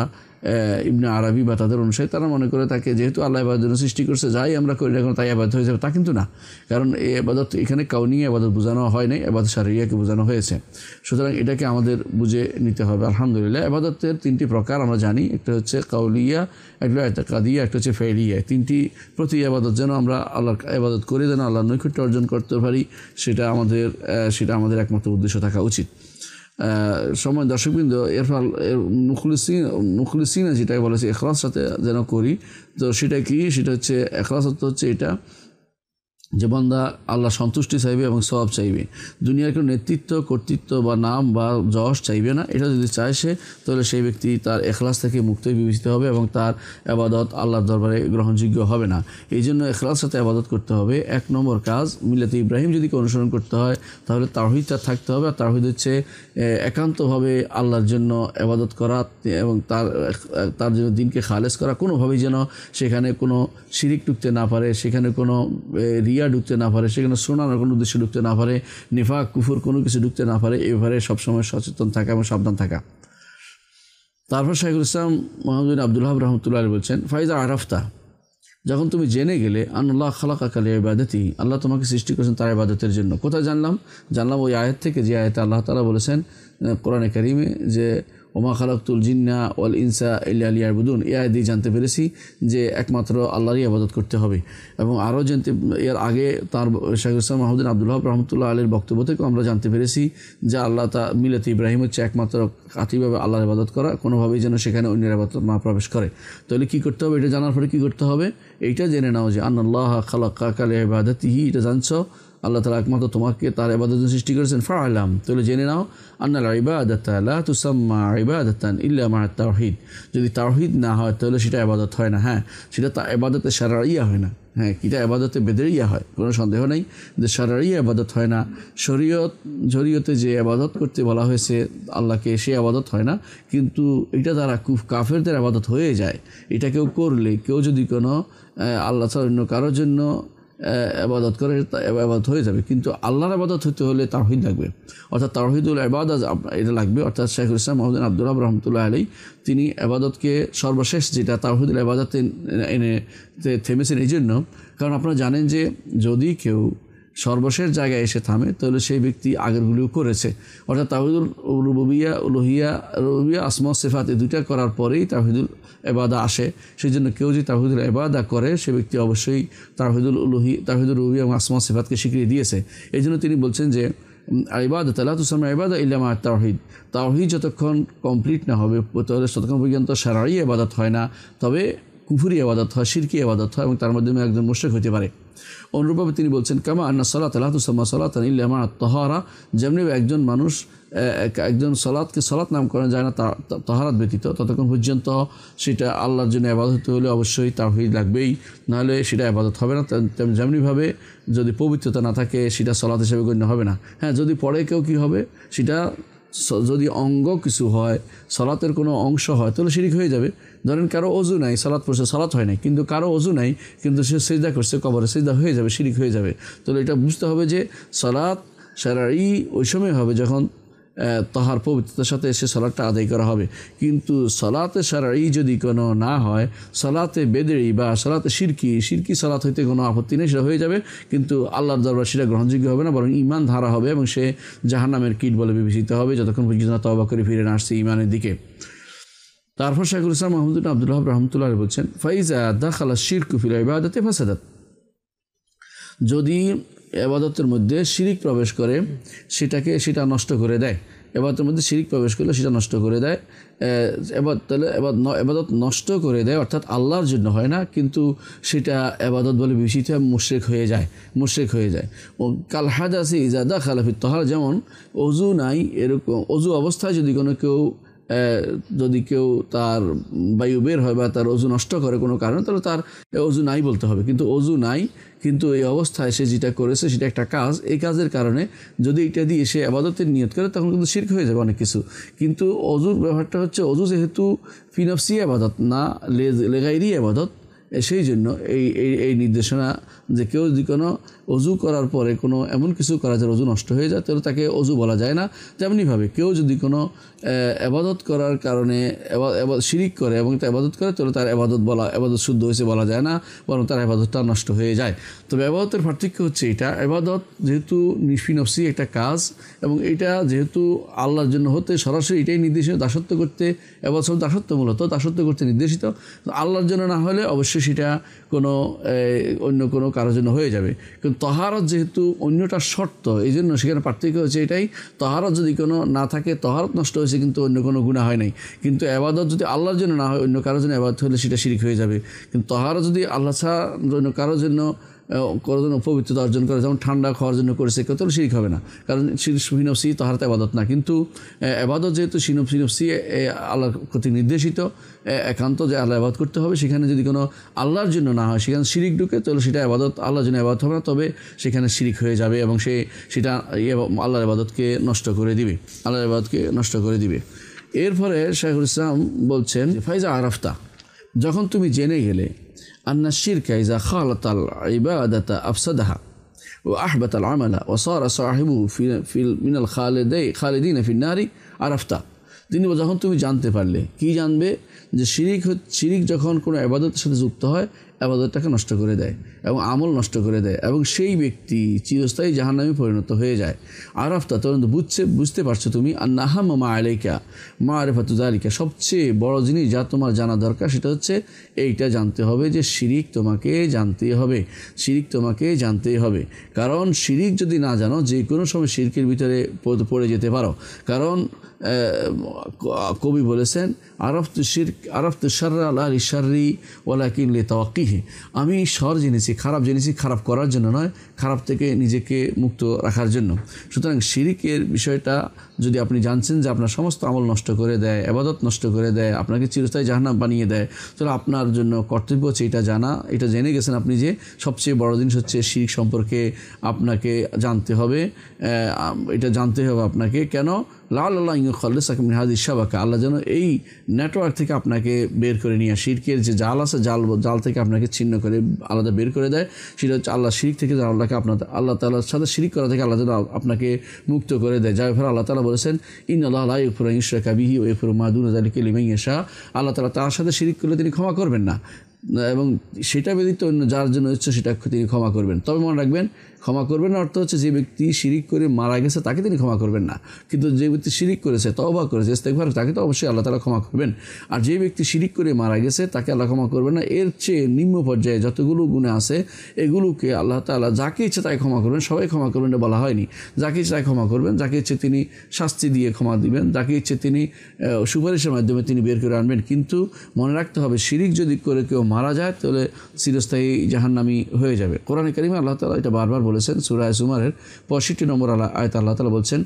Speaker 1: ইবনে আরবি বা তাদের অনুসারী, তারা মনে করে থাকে যেহেতু আল্লাহ ইবাদতের জন্য সৃষ্টি করছে, যাই আমরা করি না তাই ইবাদত হয়ে যাবে, তা কিন্তু না। কারণ এই ইবাদত এখানে কাউনিয়া ইবাদত বোঝানো হয় নাই, ইবাদত শারঈয়াকে বোঝানো হয়েছে। সুতরাং এটাকে আমাদের বুঝে নিতে হবে। আলহামদুলিল্লাহ, ইবাদতের তিনটি প্রকার আমরা জানি, একটা হচ্ছে কাউলিয়া, একটা ইতিকাদিয়া, একটা হচ্ছে ফেলিয়া। তিনটি প্রতি ইবাদত যেন আমরা আল্লাহর ইবাদত করে যেন আল্লাহর নৈকট্য অর্জন করতে পারি, সেটা আমাদের একমাত্র উদ্দেশ্য থাকা উচিত। সময় দর্শকবৃন্দ, এর ফল মুখলিসিনা যেটাকে বলেছে ইখলাস সাথে যেন করি, তো সেটা কি? সেটা হচ্ছে ইখলাস হচ্ছে এটা যে বান্দা আল্লাহ সন্তুষ্টি চাইবে এবং সওয়াব চাইবে, দুনিয়ার কোনো নেতৃত্ব, কর্তৃত্ব বা নাম বা যশ চাইবে না। এটা যদি চায় সে, তাহলে সেই ব্যক্তি তার ইখলাস থেকে মুক্ত বিবেচিত হবে এবং তার ইবাদত আল্লাহর দরবারে গ্রহণযোগ্য হবে না। এই জন্য ইখলাসের সাথে ইবাদত করতে হবে। এক নম্বর কাজ, মিল্লাতে ইব্রাহিম যদি অনুসরণ করতে হয় তাহলে তাওহীদটা থাকতে হবে। আর তাওহীদ হচ্ছে একান্তভাবে আল্লাহর জন্য ইবাদত করা এবং তার জন্য দিনকে খালেস করা, কোনোভাবেই যেন সেখানে কোনো শিরিক ঢুকতে না পারে, সেখানে কোনো রিয়া ঢুকতে না পারে, সেখানে শোনানোর কোনো উদ্দেশ্য ঢুকতে না পারে, নিফাক কুফর কোনো কিছু ঢুকতে না পারে। এই ব্যাপারে সবসময় সচেতন থাকা এবং সাবধান থাকা। তারপর শাইখুল ইসলাম মুহাম্মদ বিন আব্দুল ওয়াহাব রাহমাতুল্লাহ আলাইহি বলছেন, ফাইজা আরাফতা, যখন তুমি জেনে গেলে, আল্লাহ খালাকাকা লিইবাদাতি, আল্লাহ তোমাকে সৃষ্টি করেছেন তার ইবাদতের জন্য। কোথায় জানলাম ওই আয়াত থেকে, যে আয়াতে আল্লাহ তাআলা বলেছেন কোরআনে কারীমে যে ওমা খালাকতুল জিন্না ওয়াল ইনসা ইল্লা লিয়াবুদুন, এই আয়াত দিয়ে জানতে পেরেছি যে একমাত্র আল্লাহরই ইবাদত করতে হবে। এবং আরও এর আগে তার শাইখুল ইসলাম মুহাম্মদ বিন আব্দুল ওয়াহাব রাহমাতুল্লাহ আলাইহির বক্তব্য থেকে আমরা জানতে পেরেছি যে আল্লাহ মিল্লাতে ইব্রাহিম হচ্ছে একমাত্র কাতিভাবে আল্লাহর ইবাদত করা, কোনোভাবেই যেন সেখানে অন্যের ইবাদত না প্রবেশ করে। তাহলে কী করতে হবে? এটা জানার পরে কী করতে হবে? এইটা জেনে নাও যে আল্লাহ খালাকাকা লিইবাদাতিহি, এটা জানছো আল্লাহ তাআলা একমাত্র তোমাকে তার ইবাদতের সৃষ্টি করেছেন। ফাআলাম, তাহলে জেনে নাও আন্নাল ইবাদাতা লা তুসাম্মা ইবাদাতান ইল্লা মা তাওহীদ, যদি তাওহীদ না হয় তাহলে সেটা ইবাদত হয় না। হ্যাঁ, সেটা তা ইবাদতে শারঈয়া হয় না। হ্যাঁ, এটা ইবাদতে বেদরিয়া হয়, কোনো সন্দেহ নেই যে শারঈয়া ইবাদত হয় না। শরীয়তে যে ইবাদত করতে বলা হয়েছে আল্লাহকে, সে ইবাদত হয় না। কিন্তু এটা তারা কাফেরদের ইবাদত হয়ে যায়। এটা কেউ করলে, কেউ যদি কোনো আল্লাহ ছাড়া অন্য কারোর জন্য ইবাদত করে, ইবাদত হয়ে যাবে। কিন্তু আল্লাহর ইবাদত হতে হলে তাওহীদ লাগবে, অর্থাৎ তাওহীদুল ইবাদত এটা লাগবে। অর্থাৎ শাইখুল ইসলাম মুহাম্মদ বিন আব্দুল ওয়াহাব রাহমাতুল্লাহ আলাইহি তিনি ইবাদতকে সর্বশেষ যেটা তাওহীদুল ইবাদতে এনে থেমেছেন এই জন্য, কারণ আপনারা জানেন যে যদি কেউ সর্বশেষ জায়গায় এসে থামে তাহলে সেই ব্যক্তি আগেরগুলিও করেছে। অর্থাৎ তাওহীদুল রুবুবিয়্যাহ, উলুহিয়্যাহ, আসমা সিফাত, এই দুইটা করার পরেই তাওহীদুল ইবাদা আসে। সেই জন্য কেউ যদি তাওহীদুল ইবাদা করে সে ব্যক্তি অবশ্যই তাওহীদুল রুবুবিয়্যাহ এবং আসমা সিফাতকে স্বীকৃতি দিয়েছে। এই জন্য তিনি বলছেন যে ইবাদাত লা তুসাম্মা ইবাদা ইল্লা মা তাওহীদ, তাওহীদ যতক্ষণ কমপ্লিট না হবে তাহলে ততক্ষণ পর্যন্ত শারঈ ইবাদত হয় না, তবে কুফরি ইবাদত হয়, শিরকি ইবাদত হয় এবং তার মাধ্যমে একজন মুশরিক হতে পারে। অনুরূপভাবে তিনি বলছেন কামা আন্না সালাত লা তুসাম্মা সালাতান ইল্লা মা তাহারা, যেমনি একজন মানুষ একজন সালাতকে সালাত নাম করা যায় না তাহারাত ব্যতীত, ততক্ষণ পর্যন্ত সেটা আল্লাহর জন্য ইবাদত হতে হলে অবশ্যই তাওহীদ লাগবেই, নাহলে সেটা ইবাদত হবে না। যেমনিভাবে যদি পবিত্রতা না থাকে সেটা সালাত হিসেবে গণ্য হবে না। হ্যাঁ, যদি পড়ে কেউ কী হবে, সেটা যদি অঙ্গ কিছু হয়, সালাতের কোনো অংশ হয়, তাহলে শিরিক হয়ে যাবে। ধরেন কারো অজু নাই, সালাত পড়ছে, সালাত হয় নাই, কিন্তু কারো অজু নাই কিন্তু সে সিজদা করছে, কবরে সিজদা হয়ে যাবে, শিরিক হয়ে যাবে। তাহলে এটা বুঝতে হবে যে সালাত শারঈ ওই সময় হবে যখন তাহার পবিত্রতার সাথে এসে সালাতটা আদায় করা হবে। কিন্তু সালাতে শারঈ যদি কোনো না হয়, সালাতে বেদঈ বা সালাতে শিরকি সালাত হইতে কোনো আপত্তি নেই, সেটা হয়ে যাবে, কিন্তু আল্লাহর দরবার সেটা গ্রহণযোগ্য হবে না, বরং ঈমান ধারা হবে এবং সে জাহান্নামের কীট বলে বিবেচিত হবে যতক্ষণ পর্যন্ত না তওবা করে ফিরে না আসছে ঈমানের দিকে। তারপর শাইখুল ইসলাম মুহাম্মদ ইবনে আব্দুল ওয়াহাব রাহমাতুল্লাহ বলছেন ফাইজা দাখালা শিরকু ফিল ইবাদাতি ফাসাদাত, যদি ইবাদতের মধ্যে শিরিক প্রবেশ করে সেটা নষ্ট করে দেয়। ইবাদতের মধ্যে শিরিক প্রবেশ করলে সেটা নষ্ট করে দেয়। ইবাদত নষ্ট করে দেয়, অর্থাৎ আল্লাহর জন্য হয় না, কিন্তু সেটা ইবাদত বলে বিবেচিত হয়, মুশরিক হয়ে যায়। ও কাল হাদাসি ইজা দাখালা ফিত তাহারা, যেমন অজু নাই, এরকম অজু অবস্থায় যদি কেউ তার বায়ু বের হয় বা তার অজু নষ্ট করে কোনো কারণে, তাহলে তার অজু নাই বলতে হবে। কিন্তু অজু নাই, কিন্তু এই অবস্থায় সে যেটা করেছে সেটা একটা কাজ, এই কাজের কারণে যদি এটা দিয়ে সে ইবাদতের নিয়ত করে তখন কিন্তু শিরক হয়ে যাবে অনেক কিছু। কিন্তু অজুর ব্যাপারটা হচ্ছে অজু যেহেতু ফি নফসি ইবাদত না লেগাইরি ইবাদত, সেই জন্য এই নির্দেশনা যে কেউ যদি কোনো অজু করার পরে কোনো এমন কিছু করা যায় অজু নষ্ট হয়ে যায়, তাহলে তাকে অজু বলা যায় না। তেমনিভাবে কেউ যদি কোনো ইবাদত করার কারণে শিরিক করে এবং তা ইবাদত করে, তাহলে তার ইবাদত শুদ্ধ হয়েছে বলা যায় না, বরং তার ইবাদতটা নষ্ট হয়ে যায়। তবে ইবাদতের পার্থক্য হচ্ছে এটা, ইবাদত যেহেতু ফি নফসি একটা কাজ এবং এটা যেহেতু আল্লাহর জন্য হতে সরাসরি এটাই নির্দেশিত, দাসত্ব করতে ইবাদত দাসত্ব মূলত দাসত্ব করতে নির্দেশিত, আল্লাহর জন্য না হলে অবশ্যই সেটা অন্য কোনো কারোর জন্য হয়ে যাবে। কিন্তু তাহারত যেহেতু অন্যটা শর্ত, এই জন্য সেখানে পার্থক্য হচ্ছে এটাই, তাহারত যদি কোনো না থাকে, তাহারত নষ্ট হয়েছে কিন্তু অন্য কোনো গুনাহ হয় নাই। কিন্তু ইবাদত যদি আল্লাহর জন্য না হয়, অন্য কারোর জন্য ইবাদত হলে সেটা শিরক হয়ে যাবে। কিন্তু তাহারত যদি আল্লাহ ছাড়া অন্য কারোর জন্য পবিত্রতা অর্জন করে, যেমন ঠান্ডা খাওয়ার জন্য করেছে কেউ, তাহলে শিরক হবে না, কারণ ফি নফসি তাহারত ইবাদত না। কিন্তু ইবাদত যেহেতু ফি নফসি আল্লাহর কর্তৃক নির্দেশিত, একান্ত যে আল্লাহ ইবাদত করতে হবে, সেখানে যদি কোনো আল্লাহর জন্য না হয়, সেখানে শিরিক ঢুকে, তাহলে সেটা ইবাদত আল্লাহর জন্য ইবাদত হবে না, তবে সেখানে শিরিক হয়ে যাবে এবং সেটা আল্লাহর ইবাদতকে নষ্ট করে দিবে। এরপরে শাইখুল ইসলাম বলছেন ফাইজা আরাফতা, যখন তুমি জেনে গেলে আন্না শিরকা ইজা খালাতাল ইবাদাতা আফসাদাহা ওয়া আহবাতাল আমালা ওয়া সারা সাহিবুহু মিনাল খালিদিনা ফিন নারি আরাফতা, যখন তুমি জানতে পারলে, কি জানবে, যে শিরিক যখন কোনো ইবাদতের সাথে যুক্ত হয়, ইবাদতটাকে নষ্ট করে দেয় এবং আমল নষ্ট করে দেয় এবং সেই ব্যক্তি চিরস্থায়ী জাহান্নামে পরিণত হয়ে যায়। আরাফতা, তখন বুঝতে পারছো তুমি আন্না আহাম্মা মা আলাইকা মারিফাতু যালিকা, সবচেয়ে বড় জিনিস যা তোমার জানা দরকার সেটা হচ্ছে এইটা জানতে হবে যে শিরিক তোমাকে জানতেই হবে। কারণ শিরিক যদি না জানো, যে কোনো সময় শিরকের ভিতরে পড়ে যেতে পারো। কারণ কবি বলেছেন আরাফতু শাররা লা লিশাররি ওয়ালাকিন লিতাওয়াক্কিহি, আমি খারাপ জেনেছি খারাপ করার জন্য নয়, খারাপ থেকে নিজেকে মুক্ত রাখার জন্য। সুতরাং শিরিকের বিষয়টা যদি আপনি জানছেন যে আপনার সমস্ত আমল নষ্ট করে দেয়, ইবাদত নষ্ট করে দেয়, আপনাকে চিরস্থায়ী জাহান্নাম বানিয়ে দেয়, তাহলে আপনার জন্য কর্তব্য হচ্ছে এটা জানা। এটা জেনে গেছেন আপনি যে সবচেয়ে বড় জিনিস হচ্ছে শিরিক সম্পর্কে আপনাকে জানতে হবে। এটা জানতে হবে আপনাকে কেন, লাআল্লাহ ইউখাল্লিসাকা মিন হাযিহি শাবাকা, আল্লাহ যেন এই নেটওয়ার্ক থেকে আপনাকে বের করে নিয়ে, শিরকের যে জাল আছে, জাল থেকে আপনাকে ছিন্ন করে আলাদা বের করে দেয়। সেটা হচ্ছে আল্লাহ শিরিক থেকে আল্লাহ তাআলার সাথে শিরিক করা থেকে আল্লাহ যেন আপনাকে মুক্ত করে দেয়। যার ফলে আল্লাহ তাআলা বলেছেন ইন্নাল্লাহা লা ইয়াগফিরু আন ইউশরাকা বিহি ওয়া ইয়াগফিরু মা দুনা যালিকা লিমান ইয়াশা, আল্লাহ তাআলা তার সাথে শিরিক করলে তিনি ক্ষমা করবেন না, এবং সেটা ব্যতীত অন্য যার জন্য ইচ্ছা সেটা তিনি ক্ষমা করবেন। তবে মনে রাখবেন ক্ষমা করবেন না অর্থ হচ্ছে যে ব্যক্তি শিরিক করে মারা গেছে তাকে তিনি ক্ষমা করবেন না, কিন্তু যে ব্যক্তি শিরিক করেছে, তওবা করেছে, ইস্তেগফার, তাকে তো অবশ্যই আল্লাহ তাআলা ক্ষমা করবেন। আর যে ব্যক্তি শিরিক করে মারা গেছে তাকে আল্লাহ ক্ষমা করবেন না। এর চেয়ে নিম্ন পর্যায়ে যতগুলো গুনাহ আছে এগুলোকে আল্লাহ তাআলা যাকে ইচ্ছে তাই ক্ষমা করবেন, সবাই ক্ষমা করবেন বলা হয়নি। যাকে ইচ্ছে তাই ক্ষমা করবেন, যাকে ইচ্ছে তিনি শাস্তি দিয়ে ক্ষমা দিবেন, যাকে ইচ্ছে তিনি সুপারিশের মাধ্যমে তিনি বের করে আনবেন। কিন্তু মনে রাখতে হবে শিরিক যদি করে কেউ মারা যায় তাহলে চিরস্থায়ী জাহান্নামী হয়ে যাবে। কোরআনে কারিমে আল্লাহ তাআলা এটা বারবার বলেছেন। সূরা জুমারের 65 নম্বর আয়াতে আল্লাহ তাআলা বলছেন,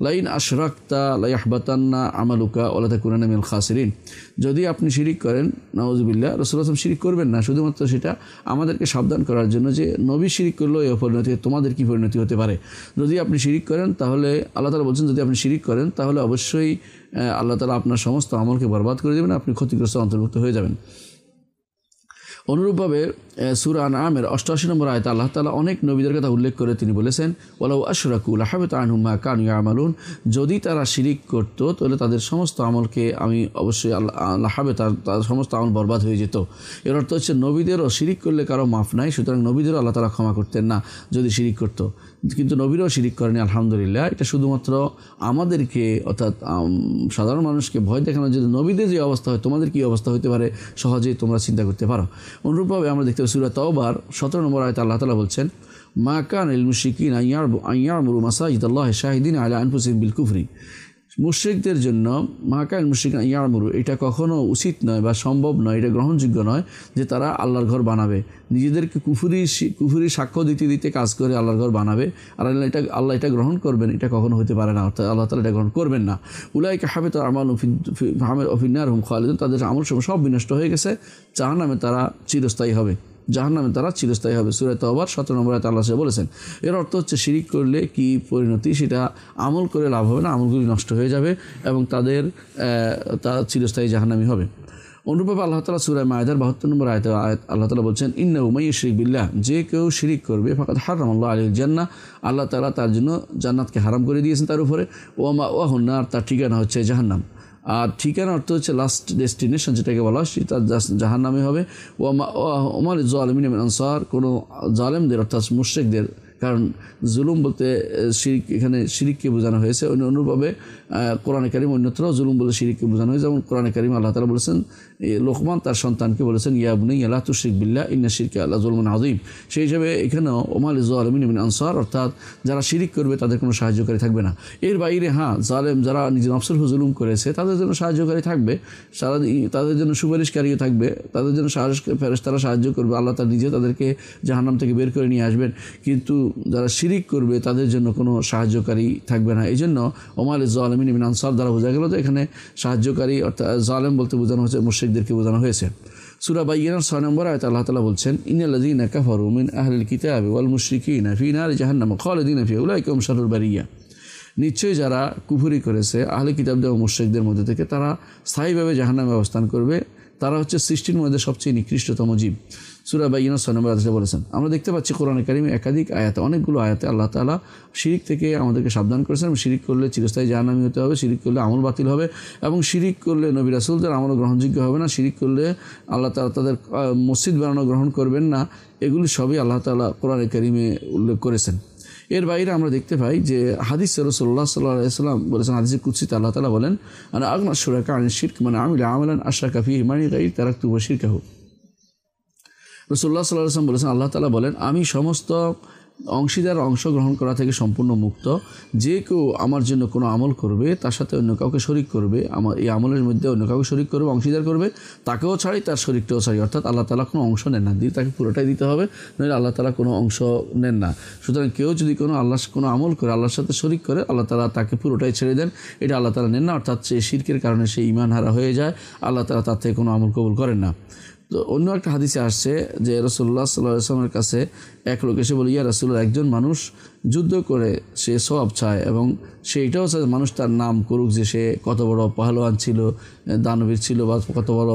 Speaker 1: লাইন আশরাকতা লায়াহবাতান্না আমালুকা ওয়া লাতাকুনান্না মিনাল খাসিরিন। যদি আপনি শিরিক করেন, নাউযুবিল্লাহ, রাসূলুল্লাহ সাল্লাল্লাহু আলাইহি ওয়াসাল্লাম শিরিক করবেন না, শুধুমাত্র সেটা আমাদেরকে সাবধান করার জন্য যে নবী শিরিক করলেও এই পরিণতি তোমাদের কী পরিণতি হতে পারে। যদি আপনি শিরিক করেন তাহলে আল্লাহ তাআলা বলছেন, যদি আপনি শিরিক করেন তাহলে অবশ্যই আল্লাহ তাআলা আপনার সমস্ত আমলকে বরবাদ করে দেবেন, আপনি ক্ষতিগ্রস্ত অন্তর্ভুক্ত হয়ে যাবেন। অনুরূপভাবে সূরা আনআমের 88 নম্বর আয়াতে আল্লাহ তাআলা অনেক নবীদের কথা উল্লেখ করে তিনি বলেছেন, ওয়ালাউ আশরাকু লাহাবিতা আনহুম মা কানু ইয়ামালুন। যদি তারা শিরিক করত তাহলে তাদের সমস্ত আমলকে আমি অবশ্যই তাদের সমস্ত আমল বরবাদ হয়ে যেত। এর অর্থ হচ্ছে নবীদেরও শিরিক করলে কারো মাফ নাই, সুতরাং নবীদেরও আল্লাহ তাআলা ক্ষমা করতেন না যদি শিরিক করত। কিন্তু নবীরাও শিরিক করেনি, আলহামদুলিল্লাহ। এটা শুধুমাত্র আমাদেরকে অর্থাৎ সাধারণ মানুষকে ভয় দেখানোর জন্য নবীদের যে অবস্থা হয় তোমাদের কী অবস্থা হতে পারে সহজেই তোমরা চিন্তা করতে পারো। অনুরূপভাবে আমরা দেখতে পাই সূরা তাওবার 17 নম্বর আয়াতে আল্লাহ তাআলা বলছেন, মা কানা লিল মুশরিকিনা আন ইয়া'মুরু মাসাজিদাল্লাহি শাহিদিনা আলা আনফুসিহিম বিল কুফরি। মুশরিকদের জন্য মা কানা লিল মুশরিকিনা ইয়া'মুরু, এটা কখনো উচিত নয় বা সম্ভব নয়, এটা গ্রহণযোগ্য নয় যে তারা আল্লাহর ঘর বানাবে, নিজেদেরকে কুফরি সাক্ষ্য দিতে দিতে কাজ করে আল্লাহর ঘর বানাবে, আর আল্লাহ এটা গ্রহণ করবেন, এটা কখনো হতে পারে না। অর্থাৎ আল্লাহ তাআলা এটা গ্রহণ করবেন না। উলাইকা হাবিতা আমালুহুম ফিন নার হুম খালিদুন। তাদের আমল সব বিনষ্ট হয়ে গেছে, জাহান্নামে তারা চিরস্থায়ী হবে, জাহান্নামে তারা চিরস্থায়ী হবে। সূরা তাওবার 17 নম্বর আয়াতে আল্লাহ বলেছেন। এর অর্থ হচ্ছে শিরিক করলে কি পরিণতি, সেটা আমল করে লাভ হবে না, আমলগুলি নষ্ট হয়ে যাবে এবং তারা চিরস্থায়ী জাহান্নামী হবে। অনুরূপভাবে আল্লাহ তাআলা সূরা মায়েদার 72 নম্বর আয়াতে আল্লাহ তাআলা বলছেন, ইন্নাহু মান ইউশরিক বিল্লাহ, যে কেউ শিরিক করবে ফাকাদ হারামাল্লাহু আলাইহিল জান্নাহ, আল্লাহ তাআলা তার জন্য জান্নাতকে হারাম করে দিয়েছেন তার উপরে, ওয়া মাওয়াহুন নার, তার ঠিকানা হচ্ছে জাহান্নাম। আর ঠিকানা অর্থ হচ্ছে লাস্ট ডেস্টিনেশন, যেটাকে বলা হয় সেটা জাহান্নামে হবে। ওমা লিয-যালিমিনা মিন আনসার, কোনো জালেমদের অর্থাৎ মুশরিকদের, কারণ জুলুম বলতে শিরিক, এখানে শিরিককে বোঝানো হয়েছে। অনুরূপভাবে কোরআনে কারিম অন্যত্র জুলুম বলে শিরিককে বোঝানো হয়েছে। যেমন কোরআনে কারিম আল্লাহ তাআলা বলেছেন, লোকমান তার সন্তানকে বলেছেন, ইয়া বুনাইয়া লা তুশরিক বিল্লাহ ইন্না শিরকা লাযুলমুন আযীম। সেই হিসাবে এখানেও ওমা লিয-যালিমিনা মিন আনসার, অর্থাৎ যারা শিরিক করবে তাদের কোনো সাহায্যকারী থাকবে না। এর বাইরে জালেম যারা নিজের নফসের উপর জুলুম করেছে তাদের জন্য সাহায্যকারী থাকবে, তাদের জন্য সুপারিশকারীও থাকবে, তাদের জন্য ফেরেশতারা সাহায্য করবে, আল্লাহ তাআলা নিজে তাদেরকে জাহান্নাম থেকে বের করে নিয়ে আসবেন। কিন্তু যারা শিরিক করবে তাদের জন্য কোনো সাহায্যকারী থাকবে না। এই জন্য ওমা লিয-যালিমিনা মিন আনসার দ্বারা বোঝা গেল যে এখানে সাহায্যকারী অর্থাৎ জালেম বলতে বোঝানো হচ্ছে মুশরিকদেরকে বোঝানো হয়েছে। সূরা বাইয়িনার 6 নম্বর আয়াতে আল্লাহ তাআলা বলছেন, ইন্নাল্লাযীনা কাফারু মিন আহলিল কিতাবি ওয়াল মুশরিকিনা ফী নারি জাহান্নাম খালিদিনা ফিহা উলাইকা হুম শাররুল বারিয়া। নিশ্চয়ই যারা কুফরি করেছে আহলে কিতাবদের ও মুশরিকদের মধ্যে থেকে তারা স্থায়ীভাবে জাহান্নামে অবস্থান করবে, তারা হচ্ছে সৃষ্টির মধ্যে সবচেয়ে নিকৃষ্টতম জীব। সূরা বাইয়িনার 6 নম্বর আয়াতে বলেছেন। আমরা দেখতে পাচ্ছি কোরআনে কারিমে একাধিক আয়াতে, অনেকগুলো আয়াতে আল্লাহ তাআলা শিরিক থেকে আমাদেরকে সাবধান করেছেন। শিরিক করলে চিরস্থায়ী জাহান্নামী হতে হবে, শিরিক করলে আমল বাতিল হবে এবং শিরিক করলে নবী রাসূলদের আমল গ্রহণযোগ্য হবে না, শিরিক করলে আল্লাহ তাআলা তাদের মসজিদ বানানো গ্রহণ করবেন না। এগুলি সবই আল্লাহ তাআলা কোরআনে কারিমে উল্লেখ করেছেন। এর বাইরে আমরা দেখতে পাই যে হাদিসে রাসূলুল্লাহ সাল্লাল্লাহু আলাইহি ওয়াসাল্লাম বলেছেন, হাদিসে কুদসিতে আল্লাহ তাআলা বলেন, আনা আগনা শুরাকা আনিশ শিরক মান আমিলা আমালান আশরাকা ফীহি মা'i গায়রি তারাকতুহু ওয়া শিরকাহু। রাসূলুল্লাহ সাল্লাল্লাহু আলাইহি ওয়াসাল্লাম বলেছেন, আল্লাহ তাআলা বলেন, আমি সমস্ত অংশীদার অংশগ্রহণ করা থেকে সম্পূর্ণ মুক্ত। যে কেউ আমার জন্য কোনো আমল করবে তার সাথে অন্য কাউকে শরিক করবে, আমার এই আমলের মধ্যে অন্য কাউকে শরিক করবে, অংশীদার করবে, তাকেও ছাড়ি তার শরিকটাও ছাড়ি। অর্থাৎ আল্লাহ তাআলা কোনো অংশ নেন না, দিয়ে তাকে পুরোটাই দিতে হবে, নইলে আল্লাহ তাআলা কোনো অংশ নেন না। সুতরাং কেউ যদি কোনো আমল করে আল্লাহর সাথে শরিক করে আল্লাহ তাআলা তাকে পুরোটাই ছেড়ে দেন, এটা আল্লাহ তাআলা নেন না। অর্থাৎ সে শিরকের কারণে সে ঈমান হারা হয়ে যায়, আল্লাহ তাআলা তার থেকে কোনো আমল কবুল করেন না। তো অন্য একটা হাদিসে আসছে যে রাসূলুল্লাহ সাল্লাল্লাহু আলাইহি ওয়াসাল্লামের কাছে এক লোক এসে বলে, ইয়া রাসূলুল্লাহ, একজন মানুষ যুদ্ধ করে সে সওয়াব চায় এবং সে এটাও চায় মানুষ তার নাম করুক যে সে কত বড় পাহলোয়ান ছিল, দানবীর ছিল বা কত বড়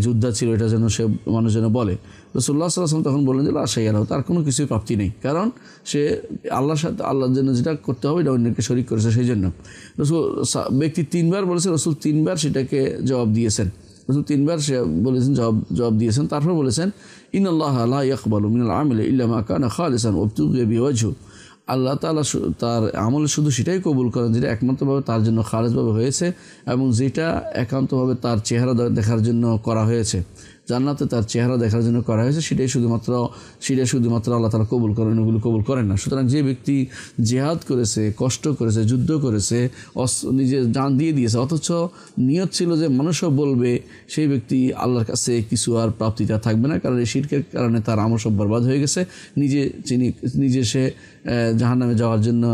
Speaker 1: যোদ্ধা ছিল, এটা যেন সে মানুষ যেন বলে। রাসূলুল্লাহ সাল্লাল্লাহু আলাইহি ওয়াসাল্লাম তখন বললেন যে লা শাইআ লাহু, তার কোনো কিছুই প্রাপ্তি নেই, কারণ সে আল্লাহর সাথে আল্লাহর জন্য যেটা করতে হবে এটা অন্যকে শরিক করেছে। সেই জন্য ব্যক্তি 3 বার বলেছে, রাসূল 3 বার সেটাকে জবাব দিয়েছেন। রাসূল তিনবার সে বলেছেন, জবাব দিয়েছেন। তারপর বলেছেন ইন্নাল্লাহ লা ইয়াকবালু মিনাল আমালি ইল্লা মা কানা খালিসান ওয়াবতুগিয়া বিহি ওয়াজহু, আল্লাহ তাআলা তার আমল শুধু সেটাই কবুল করেন যেটা একমাত্রভাবে তার জন্য খালেসভাবে হয়েছে এবং যেটা একান্তভাবে তার চেহারা দেখার জন্য করা হয়েছে, জান্নাতে তার চেহারা দেখার জন্য করা হয়েছে, সেটাই শুধুমাত্র আল্লাহ তাআলা কবুল করেন, ওগুলো কবুল করেন না। সুতরাং যে ব্যক্তি জিহাদ করেছে, কষ্ট করেছে, যুদ্ধ করেছে, নিজের জান দিয়ে দিয়েছে, অথচ নিয়ত ছিল যে মানুষও বলবে, সেই ব্যক্তি আল্লাহর কাছে কিছু আর প্রাপ্তিটা থাকবে না, কারণ এই শিরকের কারণে তার আমল সব বরবাদ হয়ে গেছে, নিজে সে জাহান্নামে যাওয়ার জন্য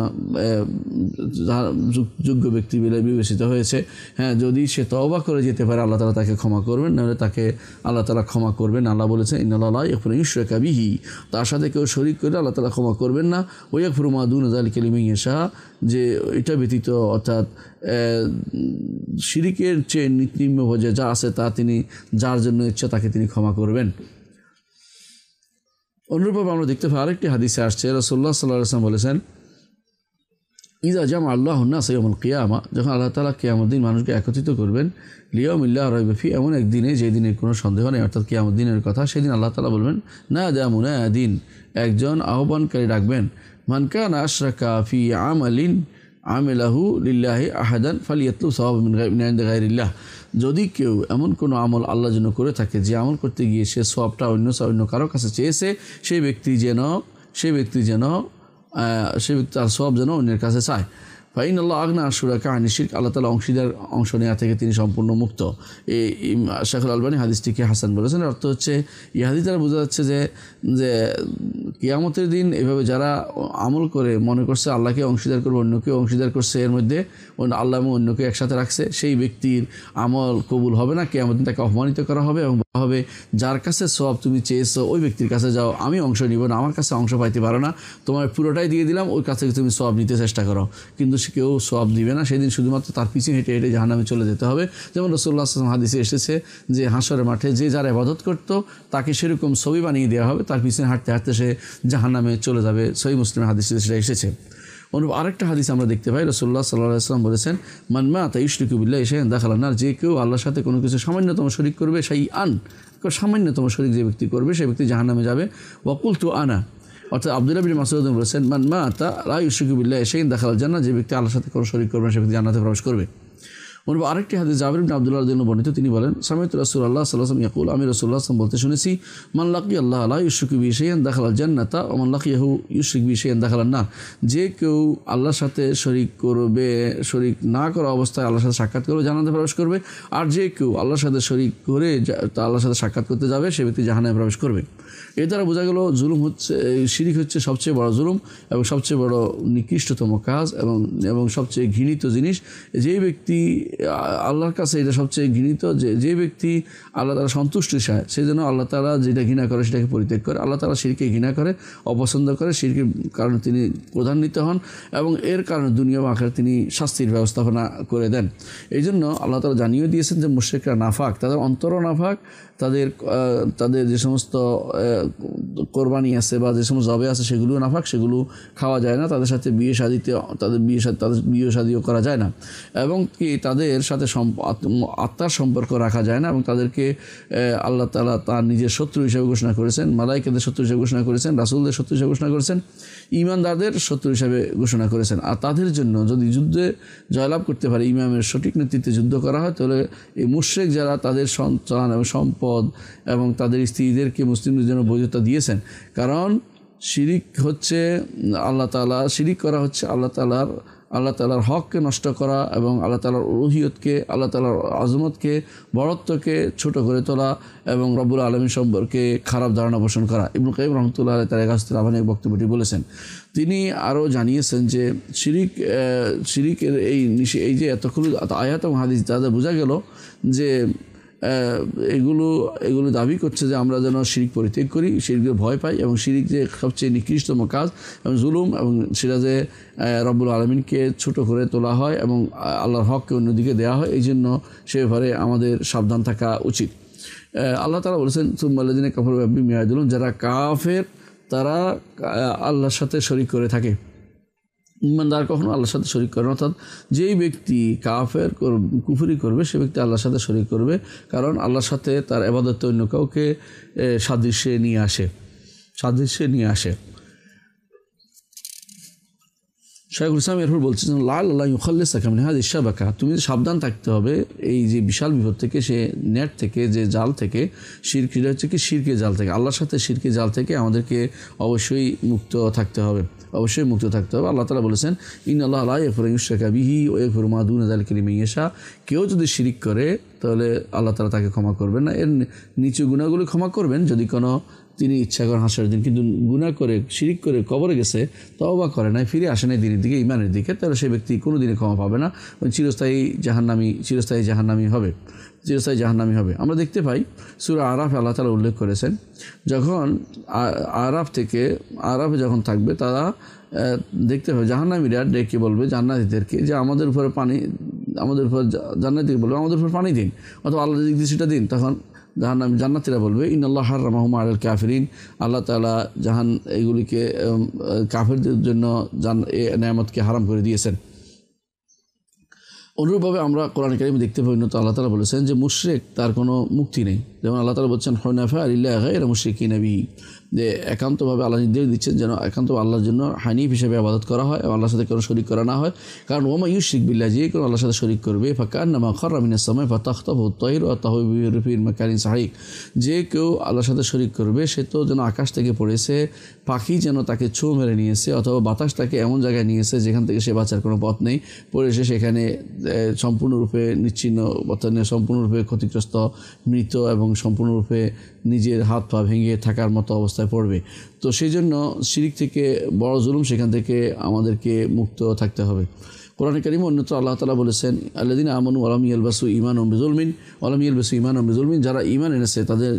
Speaker 1: যোগ্য ব্যক্তি বলে বিবেচিত হয়েছে। হ্যাঁ, যদি সে তওবা করে যেতে পারে আল্লাহ তাআলা তাকে ক্ষমা করবেন, নাহলে তাকে আল্লাহ তাআলা ক্ষমা করবেন। আল্লাহ বলেছেন ইন্নাল্লাহা লা ইয়াগফিরু আন ইউশরাকা বিহি, তার সাথে কেউ শরীক করলে আল্লাহ তাআলা ক্ষমা করবেন না। ওয়া ইয়াগফিরু মা দুনা যালিকা লিমান ইয়াশা, যে এটা ব্যতীত অর্থাৎ শিরিকের চেয়ে নিম্ন পর্যায়ে যা আছে তা তিনি যার জন্য ইচ্ছা তাকে তিনি ক্ষমা করবেন। অনুরূপভাবে আমরা দেখতে পাই আরেকটি হাদিসে আসছে, রাসূলুল্লাহ সাল্লাল্লাহু আলাইহি ওয়াসাল্লাম বলেছেন ইযা জামা আল্লাহুন নাস ইয়াউমুল কিয়ামা, যখন আল্লাহ তাআলা কিয়ামত দিন মানুষকে একত্রিত করবেন, লিয়াউমিল লা রাইবা ফি, এমন এক দিনে যে দিনের কোনো সন্দেহ নেই, অর্থাৎ কিয়ামত দিনের কথা, সেদিন আল্লাহ তাআলা বলবেন নাদা মুনাদিন, একজন আহ্বানকারী ডাকবেন, মান কানা আশরাকা ফি আমালিন আমিলাহু লিল্লাহি আহাদান ফালিয়াতলু সাওয়াব মিন ইনদি গায়রিল্লাহ, যদি কেউ এমন কোনো আমল আল্লাহর জন্য করে থাকে যে আমল করতে গিয়ে সে সওয়াবটা অন্য কারো কাছে চেয়েছে, সেই ব্যক্তি তার সওয়াব যেন অন্যের কাছে চায়। ফাইনাল্লাহ আগনা শুরাকা আনি শিরক, আল্লাহ তাআলা অংশ নেওয়া থেকে তিনি সম্পূর্ণ মুক্ত। এই শাইখুল আলবানী হাদিসটিকে হাসান বলেছেন। অর্থ হচ্ছে এই হাদিস দ্বারা বোঝা যাচ্ছে যে কিয়ামতের দিন এভাবে যারা আমল করে মনে করছে আল্লাহকে অংশীদার করবে, অন্যকে অংশীদার করছে, এর মধ্যে আল্লাহ এবং অন্যকে একসাথে রাখছে, সেই ব্যক্তির আমল কবুল হবে না। কিয়ামতের দিন তাকে অপমানিত করা হবে এবং বলা হবে যার কাছে সওয়াব তুমি চেয়েছো ওই ব্যক্তির কাছে যাও, আমি অংশ নিব না, আমার কাছে অংশ পাইতে পারো না, তোমার পুরোটাই দিয়ে দিলাম, ওই কাছ থেকে তুমি সওয়াব নিতে চেষ্টা করো। কিন্তু কেউ সওয়াব দিবে না, সেদিন শুধুমাত্র তার পিছনে হেঁটে হেঁটে জাহান্নামে চলে যেতে হবে। যেমন রাসূলুল্লাহ সাল্লাল্লাহু আলাইহি ওয়াসাল্লাম হাদিসে এসেছে যে হাশরের মাঠে যে যার ইবাদত করত তাকে সেরকম ছবি বানিয়ে দেওয়া হবে, তার পিছনে হাঁটতে হাঁটতে সে জাহান্নামে চলে যাবে। সহিহ মুসলিমের হাদিসে সেটা এসেছে। আরেকটা হাদিস আমরা দেখতে পাই, রাসূলুল্লাহ সাল্লাল্লাহু আলাইহি ওয়াসাল্লাম বলেছেন মান মাতা ইউশরিকু বিল্লাহি শাইআন দাখালান নার, যে কেউ আল্লাহর সাথে কোনো কিছু সামান্যতম শরীক করবে, সামান্যতম শরীক যে ব্যক্তি করবে সে ব্যক্তি জাহান্নামে যাবে। ওয়াকুলতু আনা, অর্থাৎ আব্দুল্লাহ বিন মাসউদ বলেছেন মান মাতা লা ইউশরিকু বিল্লাহি শাইআন দাখালাল জান্নাহ, যে ব্যক্তি আল্লাহর সাথে কোনো শরীক করবে সে ব্যক্তি জান্নাতে প্রবেশ করবে। আরেকটি হাদিস জাবির ইবনে আব্দুল্লাহ রাদিয়াল্লাহু বর্ণিত, তিনি বলেন সামি'তু রাসূলুল্লাহ সাল্লাল্লাহু আলাইহি ওয়াসাল্লাম ইয়াকুল, আমি রাসূলুল্লাহ সাল্লাল্লাহু আলাইহি ওয়াসাল্লাম বলতে শুনেছি মান লাকিয়া আল্লাহ লা ইউশরিকু বিহি শাইআন দাখালাল জান্নাতা ওয়া মান লাকিয়াহু ইউশরিক বিহি শাইআন দাখালান নার, যে কেউ আল্লাহর সাথে শরীক না করা অবস্থায় আল্লাহর সাথে সাক্ষাৎ করবে জান্নাতে প্রবেশ করবে, আর যে কেউ আল্লাহর সাথে শরীক করে আল্লাহর সাথে সাক্ষাৎ করতে যাবে সে ব্যক্তি জাহান্নামে প্রবেশ করবে। এর দ্বারা বোঝা গেল শিরিক হচ্ছে সবচেয়ে বড় জুলুম এবং সবচেয়ে বড় নিকৃষ্টতম কাজ এবং সবচেয়ে ঘৃণিত জিনিস। যে ব্যক্তি আল্লাহর কাছে এটা সবচেয়ে ঘৃণিত, যে ব্যক্তি আল্লাহ তাআলা সন্তুষ্টি চায় সেই জন্য আল্লাহ তাআলা যেটা ঘৃণা করে সেটাকে পরিত্যাগ করে। আল্লাহ তাআলা শিরকে ঘৃণা করে, অপছন্দ করে, শিরকের কারণে তিনি ক্রোধান্বিত হন এবং এর কারণে দুনিয়া ও আখিরাতে তিনি শাস্তির ব্যবস্থাপনা করে দেন। এই জন্য আল্লাহ তাআলা জানিয়ে দিয়েছেন যে মুশরিকরা নাফাক, তাদের অন্তরও নাফাক, তাদের যে সমস্ত কোরবানি আছে বা যে সমস্ত জবে আছে সেগুলোও নাফাক, সেগুলো খাওয়া যায় না, তাদের সাথে তাদের বিয়ে শাদিও করা যায় না, এবং কি তাদের সাথে আত্মার সম্পর্ক রাখা যায় না, এবং তাদেরকে আল্লাহ তাআলা তার নিজের শত্রু হিসেবে ঘোষণা করেছেন, মালায়েকাদের শত্রু হিসেবে ঘোষণা করেছেন, রাসূলদের শত্রু হিসেবে ঘোষণা করেছেন, ঈমানদারদের শত্রু হিসেবে ঘোষণা করেছেন। আর তাদের জন্য যদি যুদ্ধে জয়লাভ করতে পারে, ইমামের সঠিক নেতৃত্বে যুদ্ধ করা হয়, তাহলে এই মুশরিক যারা তাদের সন্তান এবং সম্পদ এবং তাদের স্ত্রীদেরকে মুসলিমদের জন্য বৈধতা দিয়েছেন। কারণ শিরিক হচ্ছে শিরিক করা হচ্ছে আল্লাহ তাআলার হককে নষ্ট করা এবং আল্লাহ তাআলার উলুহিয়তকে, আল্লাহ তাআলার আজমতকে, বড়ত্বকে ছোট করে তোলা এবং রব্বুল আলামিন সম্পর্কে খারাপ ধারণা পোষণ করা। ইবনে কাইয়িম রাহমাতুল্লাহ আলাইহি তার গাছতুল আমানের বক্তব্যটি বলেছেন। তিনি আরও জানিয়েছেন যে শিরিকের এই যে এতগুলো আয়াত এবং হাদিস তাদের বোঝা গেল যে এগুলো দাবি করছে যে আমরা যেন শিরিক পরিত্যাগ করি, শিরিকের ভয় পাই, এবং শিরিক যে সবচেয়ে নিকৃষ্টতম কাজ এবং জুলুম, এবং সেটা যে রব্বুল আলামিনকে ছোট করে তোলা হয় এবং আল্লাহর হককে অন্যদিকে দেওয়া হয়, এই জন্য সে ব্যাপারে আমাদের সাবধান থাকা উচিত। আল্লাহ তাআলা বলেছেন সুম্মাল্লাযিনা কাফারু বিরাব্বিহিম ইয়াদিলুন, যারা কাফের তারা আল্লাহর সাথে শরীক করে থাকে। ইমানদার কখনো আল্লাহর সাথে শরিক করে না। অর্থাৎ যেই ব্যক্তি কাফের কুফরি করবে সে ব্যক্তি আল্লাহর সাথে শরিক করবে, কারণ আল্লাহর সাথে তার ইবাদতে অন্য কাউকে সাদৃশ্যে নিয়ে আসে। শাইখুল ইসলাম এরপর বলছেন লাআল্লাহু ইউখাল্লিসাকা মিন হাযিহি শাবাকা, তুমি সাবধান থাকতে হবে এই যে বিশাল বিপদ থেকে, সে নেট থেকে, যে জাল থেকে, শিরকিটা হচ্ছে কি শিরকের জাল থেকে, আল্লাহর সাথে শিরকের জাল থেকে আমাদেরকে অবশ্যই মুক্ত থাকতে হবে। আল্লাহ তাআলা বলেছেন ইন্নাল্লাহা লা ইয়াগফিরু আন ইউশরাকা বিহি ওয়া ইয়াগফিরু মা দুনা যালিকা লিমান ইয়াশা, কেউ যদি শিরিক করে তাহলে আল্লাহ তাআলা তাকে ক্ষমা করবেন না, এর নিচু গুনাহগুলো ক্ষমা করবেন যদি কোনো তিনি ইচ্ছা করেন হাসরের দিন। কিন্তু গুনাহ করে শিরিক করে কবরে গেছে, তওবা করে নাই, ফিরে আসে নাই দিনের দিকে, ইমানের দিকে, তাহলে সেই ব্যক্তি কোনো দিনে ক্ষমা পাবে না, চিরস্থায়ী জাহান্নামী হবে। আমরা দেখতে পাই সূরা আরাফে আল্লাহ তাআলা উল্লেখ করেছেন, যখন আরাফে যখন থাকবে তারা দেখতে পাবে জাহান্নামীরা ডেকে বলবে জান্নাতীদেরকে যে আমাদের উপর জান্নাতীকে বলবে আমাদের উপর পানি দিন, অথবা আল্লাহ দিক দিয়ে সেটা দিন। তখন জান্নাতীরা বলবে ইন্নাল্লাহা হারামাহুম আলাল কাফিরিন, আল্লাহ তাআলা এগুলিকে কাফেরদের জন্য নেয়ামতকে হারাম করে দিয়েছেন। অনুরূপভাবে আমরা কোরআন কারীমে দেখতে পাই তো আল্লাহ তাআলা বলেছেন যে মুশরিক তার কোনো মুক্তি নেই। যেমন আল্লাহ তাআলা বলছেন হুনাফা লিল্লাহি গায়রা মুশরিকিনা বিহি, যে একান্তভাবে আল্লাহ নির্দেশ দিচ্ছেন যেন একান্তভাবে আল্লাহর জন্য হানিফ হিসেবে ইবাদত করা হয় এবং আল্লাহর সাথে কোনো শরীক করা না হয়। কারণ ওমা ইউশরিক বিল্লাহ, যে কোনো আল্লাহর সাথে শরীক করবে ফাকান্নামা খাররা মিনাস সামাই ফাতাখতাফুহু আত-তায়র ওয়া তাহওয়ি বিহি ফি মাকানিন সাহিক, যে কেউ আল্লাহর সাথে শরীক করবে সে তো যেন আকাশ থেকে পড়েছে, পাখি যেন তাকে ছোঁ মেরে নিয়েছে, অথবা বাতাস তাকে এমন জায়গায় নিয়েছে যেখান থেকে সে বাঁচার কোনো পথ নেই, পড়ে সে সেখানে সম্পূর্ণরূপে নিচ্ছিন্ন, সম্পূর্ণরূপে ক্ষতিগ্রস্ত, মৃত এবং সম্পূর্ণরূপে নিজের হাত পা ভেঙে থাকার মতো অবস্থায় পড়বে। তো সেই জন্য শিরিক থেকে বড় জুলুম, সেখান থেকে আমাদেরকে মুক্ত থাকতে হবে। কোরআনে কারীমে অন্যত্র আল্লাহ তাআলা বলেছেন আল্লাযীনা আমানু ওয়া লাম ইয়ালবাসু ঈমানাহুম বিযুলমিন, যারা ঈমান এনেছে তাদের